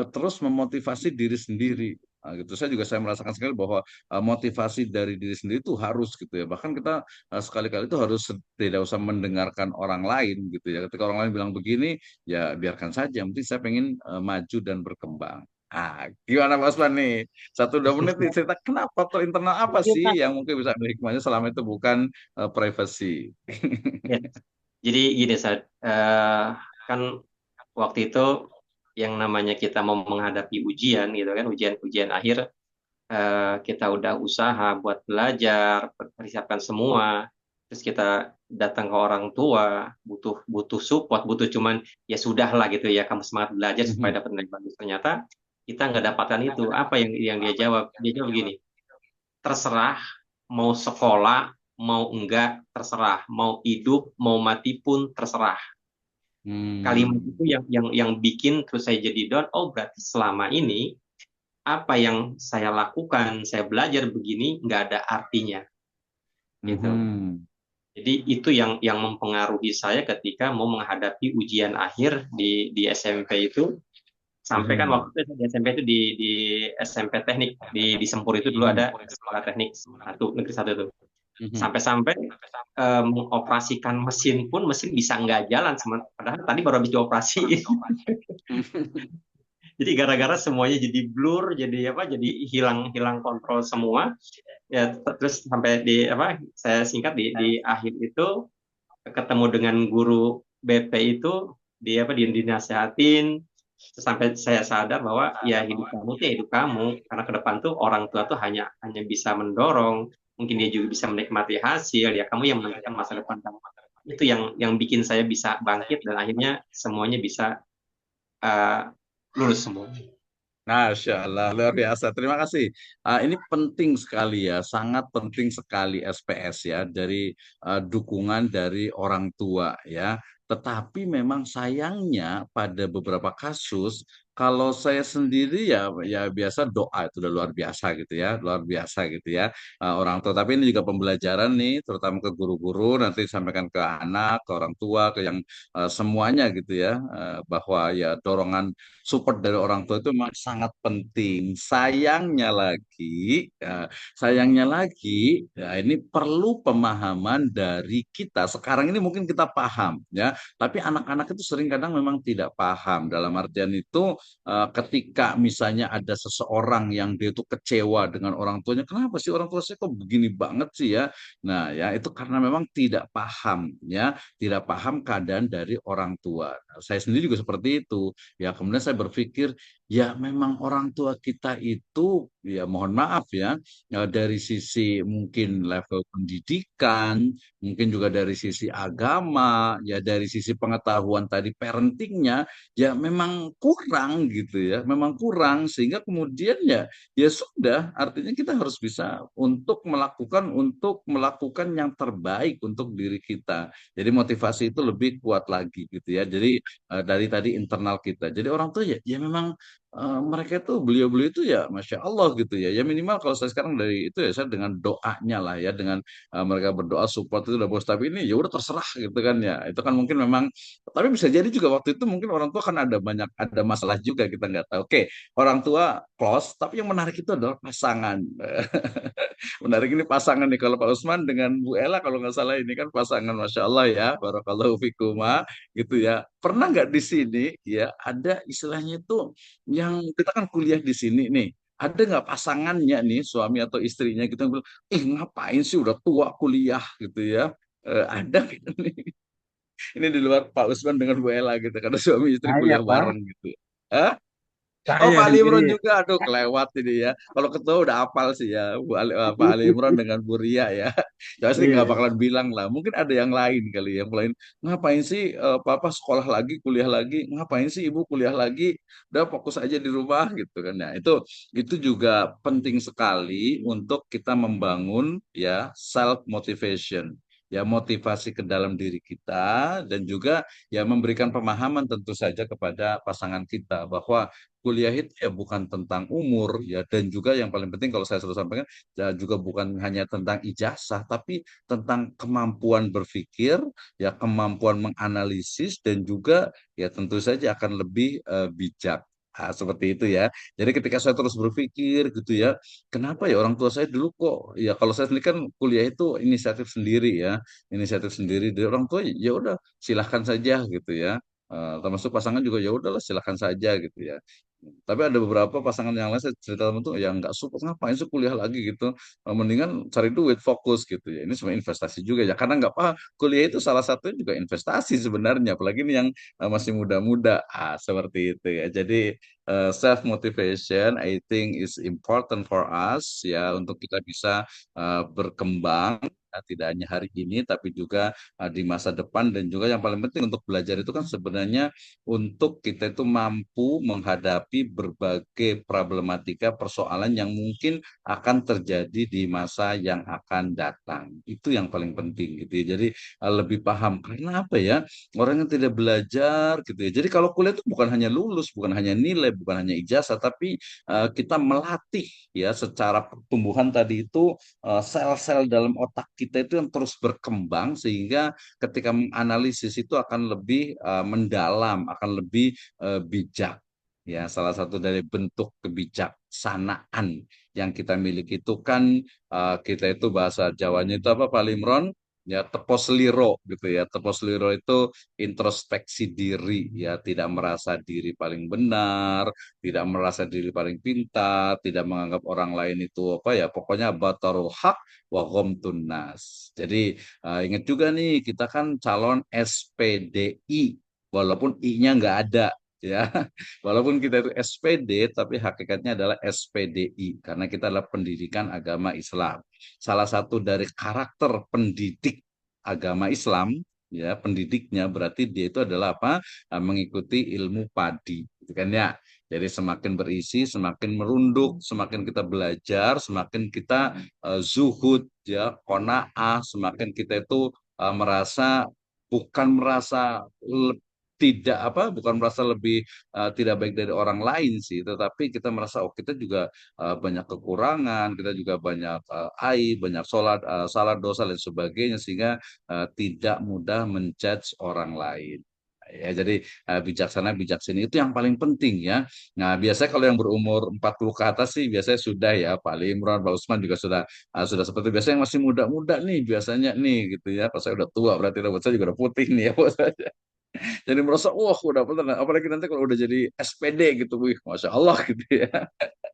terus memotivasi diri sendiri Nah, gitu. Saya merasakan sekali bahwa motivasi dari diri sendiri itu harus gitu ya. Bahkan kita sekali-kali itu harus tidak usah mendengarkan orang lain gitu ya. Ketika orang lain bilang begini, ya biarkan saja. Yang penting saya pengen maju dan berkembang. Ah, gimana Mas Pan nih? 1-2 menit nih cerita kenapa faktor internal apa Iya, Pak. sih yang mungkin bisa ambil hikmahnya selama itu bukan privacy. Ya. Jadi gini, Sad. Kan waktu itu yang namanya kita mau menghadapi ujian gitu kan, ujian akhir, kita udah usaha buat belajar, persiapkan semua, terus kita datang ke orang tua, butuh butuh support, butuh cuman ya sudah lah gitu ya, kamu semangat belajar supaya dapat nilai bagus. Ternyata kita nggak dapatkan itu. Apa yang dia jawab? Dia jawab begini, terserah mau sekolah, mau enggak, terserah. Mau hidup, mau mati pun terserah. Kalimat itu yang bikin terus saya jadi down. Oh, berarti selama ini apa yang saya lakukan, saya belajar begini nggak ada artinya, gitu. Jadi itu yang mempengaruhi saya ketika mau menghadapi ujian akhir di SMP itu. Sampai kan waktu itu di SMP itu di SMP teknik di Sempur itu dulu ada sekolah teknik negeri 1 itu. Sampai-sampai mengoperasikan mesin pun mesin bisa nggak jalan, padahal tadi baru habis dioperasi. Jadi gara-gara semuanya jadi blur, jadi apa? Jadi hilang kontrol semua. Ya terus sampai saya singkat di akhir itu ketemu dengan guru BP itu, dinasehatin sampai saya sadar bahwa ya hidup kamu itu ya hidup kamu, karena ke depan tuh orang tua tuh hanya bisa mendorong, mungkin dia juga bisa menikmati hasil, ya kamu yang menentukan masa depan kamu. Itu yang bikin saya bisa bangkit dan akhirnya semuanya bisa lulus semua. Masya Allah, luar biasa. Terima kasih. Ini penting sekali ya, sangat penting sekali SPS ya, dari dukungan dari orang tua ya. Tetapi memang sayangnya pada beberapa kasus, kalau saya sendiri ya biasa doa itu udah luar biasa gitu ya, luar biasa gitu ya orang tua. Tapi ini juga pembelajaran nih, terutama ke guru-guru, nanti disampaikan ke anak, ke orang tua, ke yang semuanya gitu ya, bahwa ya dorongan support dari orang tua itu memang sangat penting. Sayangnya lagi, ya ini perlu pemahaman dari kita. Sekarang ini mungkin kita paham, ya, tapi anak-anak itu sering kadang memang tidak paham. Dalam artian itu, ketika misalnya ada seseorang yang dia itu kecewa dengan orang tuanya, kenapa sih orang tua saya kok begini banget sih ya? Nah, ya itu karena memang tidak paham, ya, tidak paham keadaan dari orang tua. Nah, saya sendiri juga seperti itu. Ya, kemudian saya berpikir, ya memang orang tua kita itu, ya mohon maaf ya, dari sisi mungkin level pendidikan, mungkin juga dari sisi agama, ya dari sisi pengetahuan tadi parentingnya, ya memang kurang gitu ya, memang kurang sehingga kemudian ya sudah, artinya kita harus bisa untuk melakukan yang terbaik untuk diri kita. Jadi motivasi itu lebih kuat lagi gitu ya. Jadi dari tadi internal kita. Jadi orang tua ya memang mereka itu beliau-beliau itu ya Masya Allah gitu ya. Ya minimal kalau saya sekarang dari itu ya saya dengan doanya lah ya, dengan mereka berdoa support itu udah bos. Tapi ini ya udah terserah gitu kan ya. Itu kan mungkin memang, tapi bisa jadi juga waktu itu mungkin orang tua kan ada masalah juga kita nggak tahu. Oke, orang tua close, tapi yang menarik itu adalah pasangan. Menarik ini pasangan nih, kalau Pak Usman dengan Bu Ella kalau nggak salah ini kan pasangan, Masya Allah ya, Barakallahu fikuma gitu ya. Pernah nggak di sini ya ada istilahnya itu, yang kita kan kuliah di sini nih, ada nggak pasangannya nih, suami atau istrinya gitu yang bilang, ngapain sih udah tua kuliah gitu ya. Ada nggak nih? Ini di luar Pak Usman dengan Bu Ella gitu, karena suami istri Saya, kuliah Pak. bareng gitu. Hah? Oh, Saya Pak di Ali sini. Imron juga, aduh kelewat ini ya. Kalau ketua udah hafal sih ya, Pak Ali Imron dengan Bu Ria ya. Pasti Iya, nggak iya. bakalan bilang lah. Mungkin ada yang lain kali, yang lain. Ngapain sih Papa sekolah lagi, kuliah lagi? Ngapain sih Ibu kuliah lagi? Udah fokus aja di rumah gitu kan. Nah, itu juga penting sekali untuk kita membangun ya self motivation. Ya motivasi ke dalam diri kita, dan juga ya memberikan pemahaman tentu saja kepada pasangan kita bahwa kuliah itu ya bukan tentang umur ya, dan juga yang paling penting kalau saya selalu sampaikan, ya juga bukan hanya tentang ijazah, tapi tentang kemampuan berpikir, ya kemampuan menganalisis, dan juga ya tentu saja akan lebih bijak. Seperti itu ya. Jadi ketika saya terus berpikir gitu ya, kenapa ya orang tua saya dulu kok, ya kalau saya sendiri kan kuliah itu inisiatif sendiri ya, inisiatif sendiri dari orang tua, ya udah silahkan saja gitu ya. Termasuk pasangan juga ya udahlah silahkan saja gitu ya. Tapi ada beberapa pasangan yang lain saya cerita sama tuh yang nggak support, ngapain sih kuliah lagi gitu. Mendingan cari duit fokus gitu ya. Ini sebenarnya investasi juga ya, karena nggak paham kuliah itu salah satunya juga investasi sebenarnya, apalagi ini yang masih muda-muda. Seperti itu ya. Jadi self motivation I think is important for us ya, untuk kita bisa berkembang tidak hanya hari ini tapi juga di masa depan, dan juga yang paling penting untuk belajar itu kan sebenarnya untuk kita itu mampu menghadapi berbagai problematika persoalan yang mungkin akan terjadi di masa yang akan datang. Itu yang paling penting gitu ya. Jadi lebih paham, karena apa ya, orang yang tidak belajar gitu ya. Jadi kalau kuliah itu bukan hanya lulus, bukan hanya nilai, bukan hanya ijazah, tapi kita melatih ya secara pertumbuhan tadi itu sel-sel dalam otak kita itu yang terus berkembang, sehingga ketika menganalisis itu akan lebih mendalam, akan lebih bijak. Ya, salah satu dari bentuk kebijaksanaan yang kita miliki itu kan kita itu bahasa Jawanya itu apa Pak Limron? Ya, tepos liro gitu ya. Tepos liro itu introspeksi diri ya, tidak merasa diri paling benar, tidak merasa diri paling pintar, tidak menganggap orang lain itu apa ya, pokoknya batarul haq wa ghamtun nas. Jadi ingat juga nih, kita kan calon SPDI, walaupun I-nya nggak ada ya. Walaupun kita itu SPD, tapi hakikatnya adalah SPDI, karena kita adalah pendidikan agama Islam. Salah satu dari karakter pendidik agama Islam, ya pendidiknya berarti dia itu adalah apa? Mengikuti ilmu padi, gitu kan ya. Jadi semakin berisi, semakin merunduk, semakin kita belajar, semakin kita zuhud, ya, qanaah, semakin kita itu merasa, bukan merasa tidak apa, bukan merasa lebih tidak baik dari orang lain sih, tetapi kita merasa oh kita juga banyak kekurangan, kita juga banyak aib, banyak salah dosa dan sebagainya, sehingga tidak mudah menjudge orang lain. Ya, jadi bijaksana bijaksini itu yang paling penting ya. Nah, biasanya kalau yang berumur 40 ke atas sih biasanya sudah ya, Pak Ali Imran, Pak Usman juga sudah seperti biasanya, yang masih muda-muda nih biasanya nih gitu ya. Pas saya udah tua berarti rambut saya juga udah putih nih ya, Bos. Jadi merasa wah udah bener, apalagi nanti kalau udah jadi SPD gitu, wih, masya Allah gitu ya.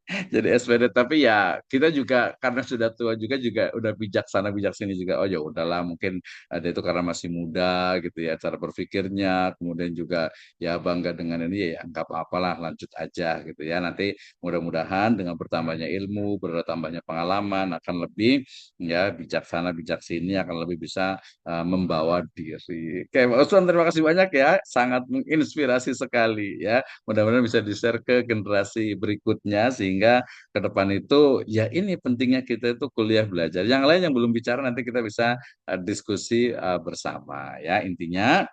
Jadi SPD, tapi ya kita juga karena sudah tua juga udah bijaksana bijaksini juga, oh ya udahlah, mungkin ada itu karena masih muda gitu ya cara berpikirnya, kemudian juga ya bangga dengan ini, ya nggak apa-apalah, lanjut aja gitu ya. Nanti mudah-mudahan dengan bertambahnya ilmu, bertambahnya pengalaman akan lebih ya bijaksana bijaksini, akan lebih bisa membawa diri. Oke, Pak Usman, terima kasih banyak ya, sangat menginspirasi sekali ya. Mudah-mudahan bisa di-share ke generasi berikutnya, sehingga ke depan itu ya ini pentingnya kita itu kuliah belajar. Yang lain yang belum bicara nanti kita bisa diskusi bersama ya. Intinya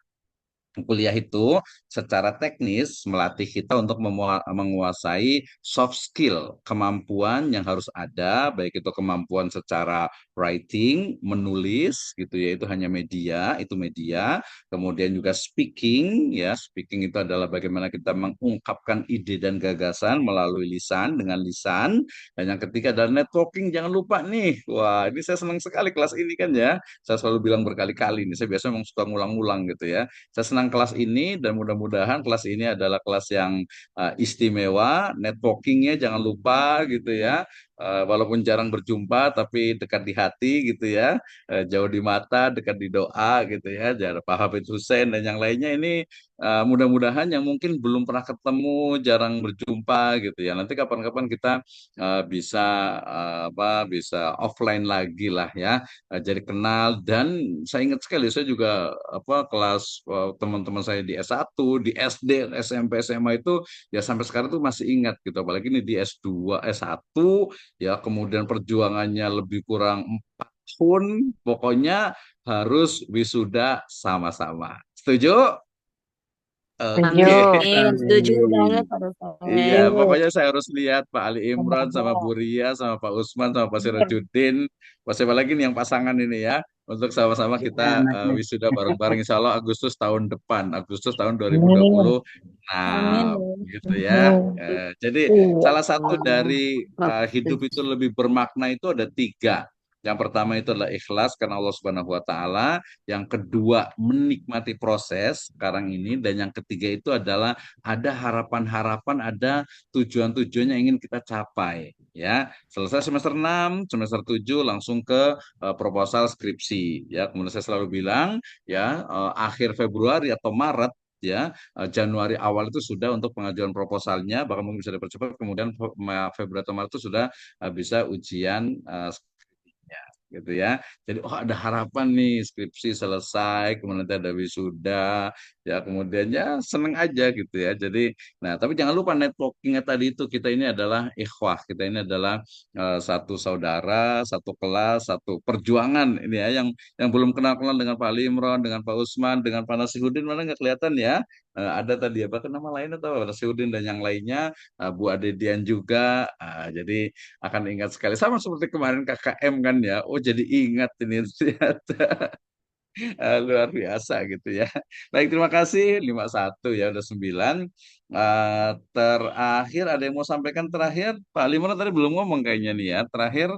kuliah itu secara teknis melatih kita untuk menguasai soft skill, kemampuan yang harus ada, baik itu kemampuan secara writing, menulis gitu ya, itu hanya media, itu media. Kemudian juga speaking, ya, speaking itu adalah bagaimana kita mengungkapkan ide dan gagasan melalui lisan, dengan lisan. Dan yang ketiga adalah networking, jangan lupa nih. Wah, ini saya senang sekali kelas ini kan ya. Saya selalu bilang berkali-kali nih, saya biasanya memang suka ngulang-ngulang gitu ya. Saya senang kelas ini, dan mudah-mudahan kelas ini adalah kelas yang istimewa. Networkingnya jangan lupa gitu ya. Walaupun jarang berjumpa tapi dekat di hati gitu ya. Jauh di mata, dekat di doa gitu ya. Jangan Pak Hafidz Hussein dan yang lainnya ini mudah-mudahan yang mungkin belum pernah ketemu, jarang berjumpa gitu ya. Nanti kapan-kapan kita bisa bisa offline lagi lah ya. Jadi kenal, dan saya ingat sekali saya juga kelas teman-teman saya di S1, di SD, SMP, SMA itu ya sampai sekarang tuh masih ingat gitu, apalagi ini di S2, S1 ya, kemudian perjuangannya lebih kurang 4 tahun, pokoknya harus wisuda sama-sama. Setuju? Setuju. Oke. Amin, setuju banget Pak Iya, dosen. pokoknya saya harus lihat Pak Ali Imran sama Bu Ria sama Pak Usman sama Pak Sirajuddin. Siapa lagi nih yang pasangan ini ya? untuk sama-sama Ya, kita anaknya. wisuda bareng-bareng insya Allah Agustus tahun depan, Agustus tahun Amin. 2026 Amin. gitu ya. Jadi Iya. salah satu dari hidup Praktis. itu lebih bermakna itu ada tiga. Yang pertama itu adalah ikhlas karena Allah Subhanahu wa taala, yang kedua menikmati proses sekarang ini, dan yang ketiga itu adalah ada harapan-harapan, ada tujuan-tujuan yang ingin kita capai ya. Selesai semester 6, semester 7 langsung ke proposal skripsi ya. Kemudian saya selalu bilang ya, akhir Februari atau Maret ya, Januari awal itu sudah untuk pengajuan proposalnya, bahkan mungkin bisa dipercepat, kemudian Februari atau Maret itu sudah bisa ujian skripsinya gitu ya. Jadi oh ada harapan nih skripsi selesai, kemudian nanti ada wisuda ya, kemudian ya seneng aja gitu ya. Jadi nah, tapi jangan lupa networkingnya tadi itu, kita ini adalah ikhwah, kita ini adalah satu saudara, satu kelas, satu perjuangan ini ya, yang belum kenal-kenal dengan Pak Limron, dengan Pak Usman, dengan Pak Nasihudin, mana nggak kelihatan ya. Ada tadi apa nama lain atau Pak Nasihudin dan yang lainnya, Bu Adedian juga. Jadi akan ingat sekali, sama seperti kemarin KKM kan ya. Oh jadi ingat ini ternyata. Luar biasa gitu ya. Baik, terima kasih 51 ya, udah 9. Terakhir ada yang mau sampaikan terakhir? Pak Limron tadi belum ngomong kayaknya nih ya. Terakhir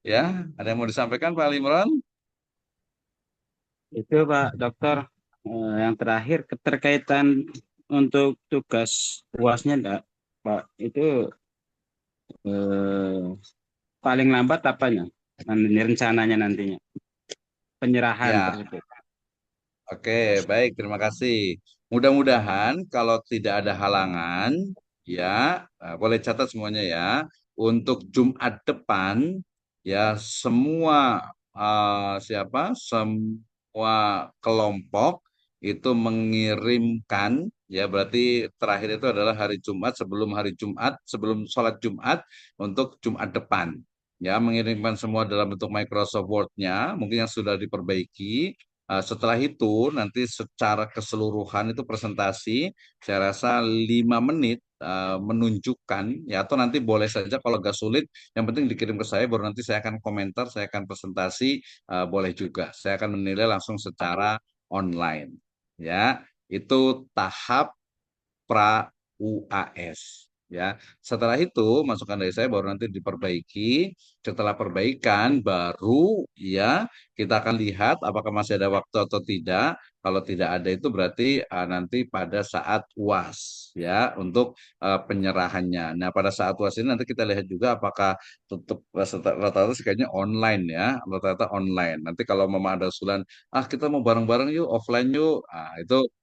ya, ada yang mau disampaikan Pak Limron? Itu Pak Dokter, yang terakhir keterkaitan untuk tugas UASnya enggak, Pak, itu eh, paling lambat apanya? Rencananya nantinya penyerahan Ya, tersebut. oke, baik, terima kasih. Mudah-mudahan kalau tidak ada halangan, ya, boleh catat semuanya ya. Untuk Jumat depan, ya, semua semua kelompok itu mengirimkan, ya, berarti terakhir itu adalah hari Jumat, sebelum sholat Jumat untuk Jumat depan. Ya, mengirimkan semua dalam bentuk Microsoft Word-nya, mungkin yang sudah diperbaiki. Setelah itu nanti secara keseluruhan itu presentasi, saya rasa 5 menit menunjukkan ya, atau nanti boleh saja kalau agak sulit, yang penting dikirim ke saya, baru nanti saya akan komentar, saya akan presentasi, boleh juga. Saya akan menilai langsung secara online. Ya, itu tahap pra UAS. Ya, setelah itu masukan dari saya baru nanti diperbaiki. Setelah perbaikan baru ya kita akan lihat apakah masih ada waktu atau tidak. Kalau tidak ada itu berarti nanti pada saat UAS ya, untuk penyerahannya. Nah, pada saat UAS ini nanti kita lihat juga apakah tetap rata-rata sih kayaknya online ya, rata-rata online. Nanti kalau memang ada usulan, kita mau bareng-bareng yuk, offline yuk,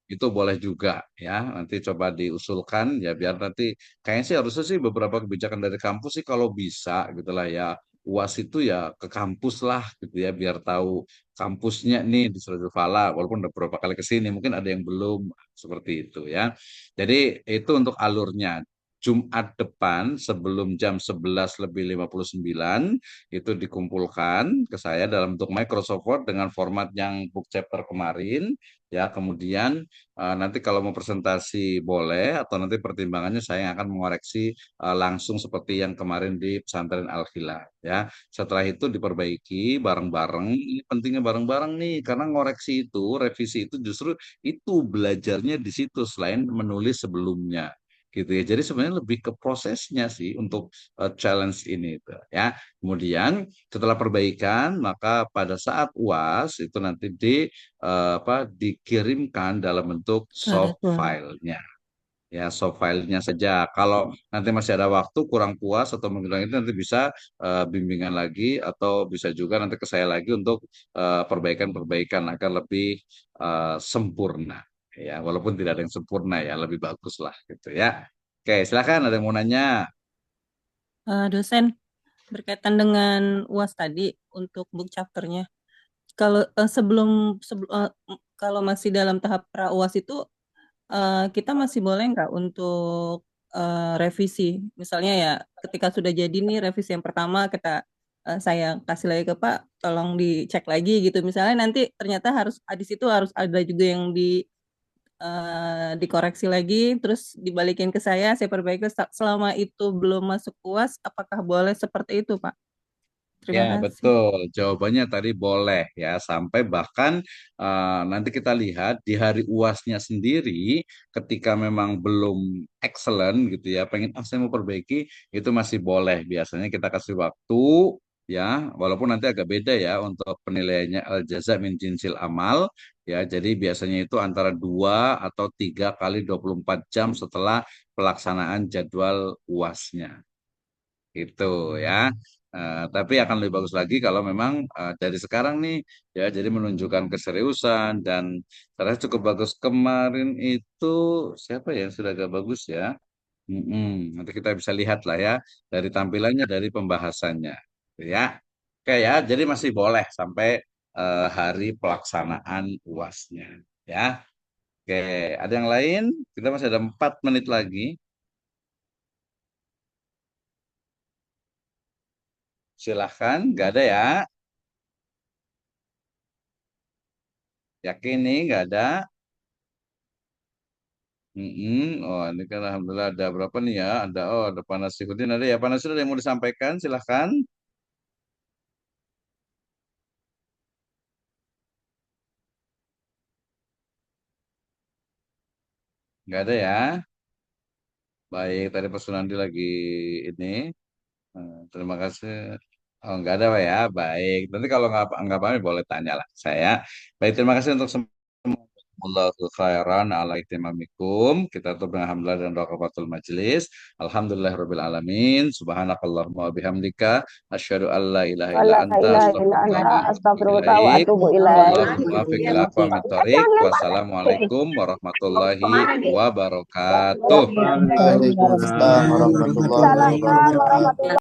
itu boleh juga ya, nanti coba diusulkan ya, biar nanti kayaknya sih harusnya sih beberapa kebijakan dari kampus sih kalau bisa gitulah ya, UAS itu ya ke kampus lah gitu ya, biar tahu kampusnya nih di Suratul Fala, walaupun udah beberapa kali ke sini mungkin ada yang belum, seperti itu ya. Jadi itu untuk alurnya. Jumat depan sebelum jam 11:59 itu dikumpulkan ke saya dalam bentuk Microsoft Word dengan format yang book chapter kemarin ya, kemudian nanti kalau mau presentasi boleh, atau nanti pertimbangannya saya yang akan mengoreksi langsung seperti yang kemarin di pesantren Al Khilaf ya. Setelah itu diperbaiki bareng-bareng. Ini pentingnya bareng-bareng nih, karena ngoreksi itu, revisi itu justru itu belajarnya di situ selain menulis sebelumnya gitu ya. Jadi sebenarnya lebih ke prosesnya sih untuk challenge ini itu ya. Kemudian setelah perbaikan, maka pada saat UAS itu nanti dikirimkan dalam bentuk soft file-nya. Ya, soft file-nya saja. Kalau nanti masih ada waktu kurang puas atau menghilang itu, nanti bisa bimbingan lagi, atau bisa juga nanti ke saya lagi untuk perbaikan-perbaikan agar lebih sempurna. Ya, walaupun tidak ada yang sempurna ya, lebih bagus lah gitu ya. Oke, silakan ada yang mau nanya. Dosen, berkaitan dengan UAS tadi untuk book chapternya. Kalau kalau masih dalam tahap pra UAS itu kita masih boleh nggak untuk revisi? Misalnya ya ketika sudah jadi nih revisi yang pertama saya kasih lagi ke Pak, tolong dicek lagi gitu. Misalnya nanti ternyata di situ harus ada juga yang dikoreksi lagi, terus dibalikin ke saya perbaiki. Selama itu belum masuk UAS, apakah boleh seperti itu, Pak? Terima Ya, kasih. betul. Jawabannya tadi boleh ya, sampai bahkan nanti kita lihat di hari UASnya sendiri, ketika memang belum excellent gitu ya, pengen saya mau perbaiki, itu masih boleh. Biasanya kita kasih waktu ya, walaupun nanti agak beda ya untuk penilaiannya al jaza min jinsil amal ya. Jadi biasanya itu antara 2 atau 3 kali 24 jam setelah pelaksanaan jadwal UASnya. Itu ya. Tapi akan lebih bagus lagi kalau memang dari sekarang nih ya, jadi menunjukkan keseriusan dan saya cukup bagus kemarin itu siapa ya yang sudah agak bagus ya. Nanti kita bisa lihat lah ya dari tampilannya, dari pembahasannya, ya. Oke ya, jadi masih boleh sampai hari pelaksanaan UASnya, ya. Oke, ada yang lain? Kita masih ada 4 menit lagi. Silahkan, nggak ada ya? Yakin nih nggak ada? Oh, ini kan alhamdulillah ada berapa nih ya? Ada Pak Nasiruddin, ada ya Pak Nasiruddin yang mau disampaikan, silahkan. Nggak ada ya? Baik, tadi Pak Sunandi lagi ini. Terima kasih. Oh, nggak ada Pak ya? Baik. Nanti kalau nggak paham boleh tanya lah saya. Baik, terima kasih untuk semua. Allahu khairan ala itimamikum. Kita tutup dengan alhamdulillah dan doa kafatul majelis. Alhamdulillahirabbil alamin. Subhanakallahumma wa bihamdika asyhadu an la ilaha illa Wala anta ilaha illa astaghfiruka anta wa atubu astaghfiruka wa ilaik. atubu ilaik. Allahumma fiq ila aqwamit thoriq. Wassalamualaikum warahmatullahi wabarakatuh. Waalaikumsalam warahmatullahi Assalamualaikum wabarakatuh. warahmatullahi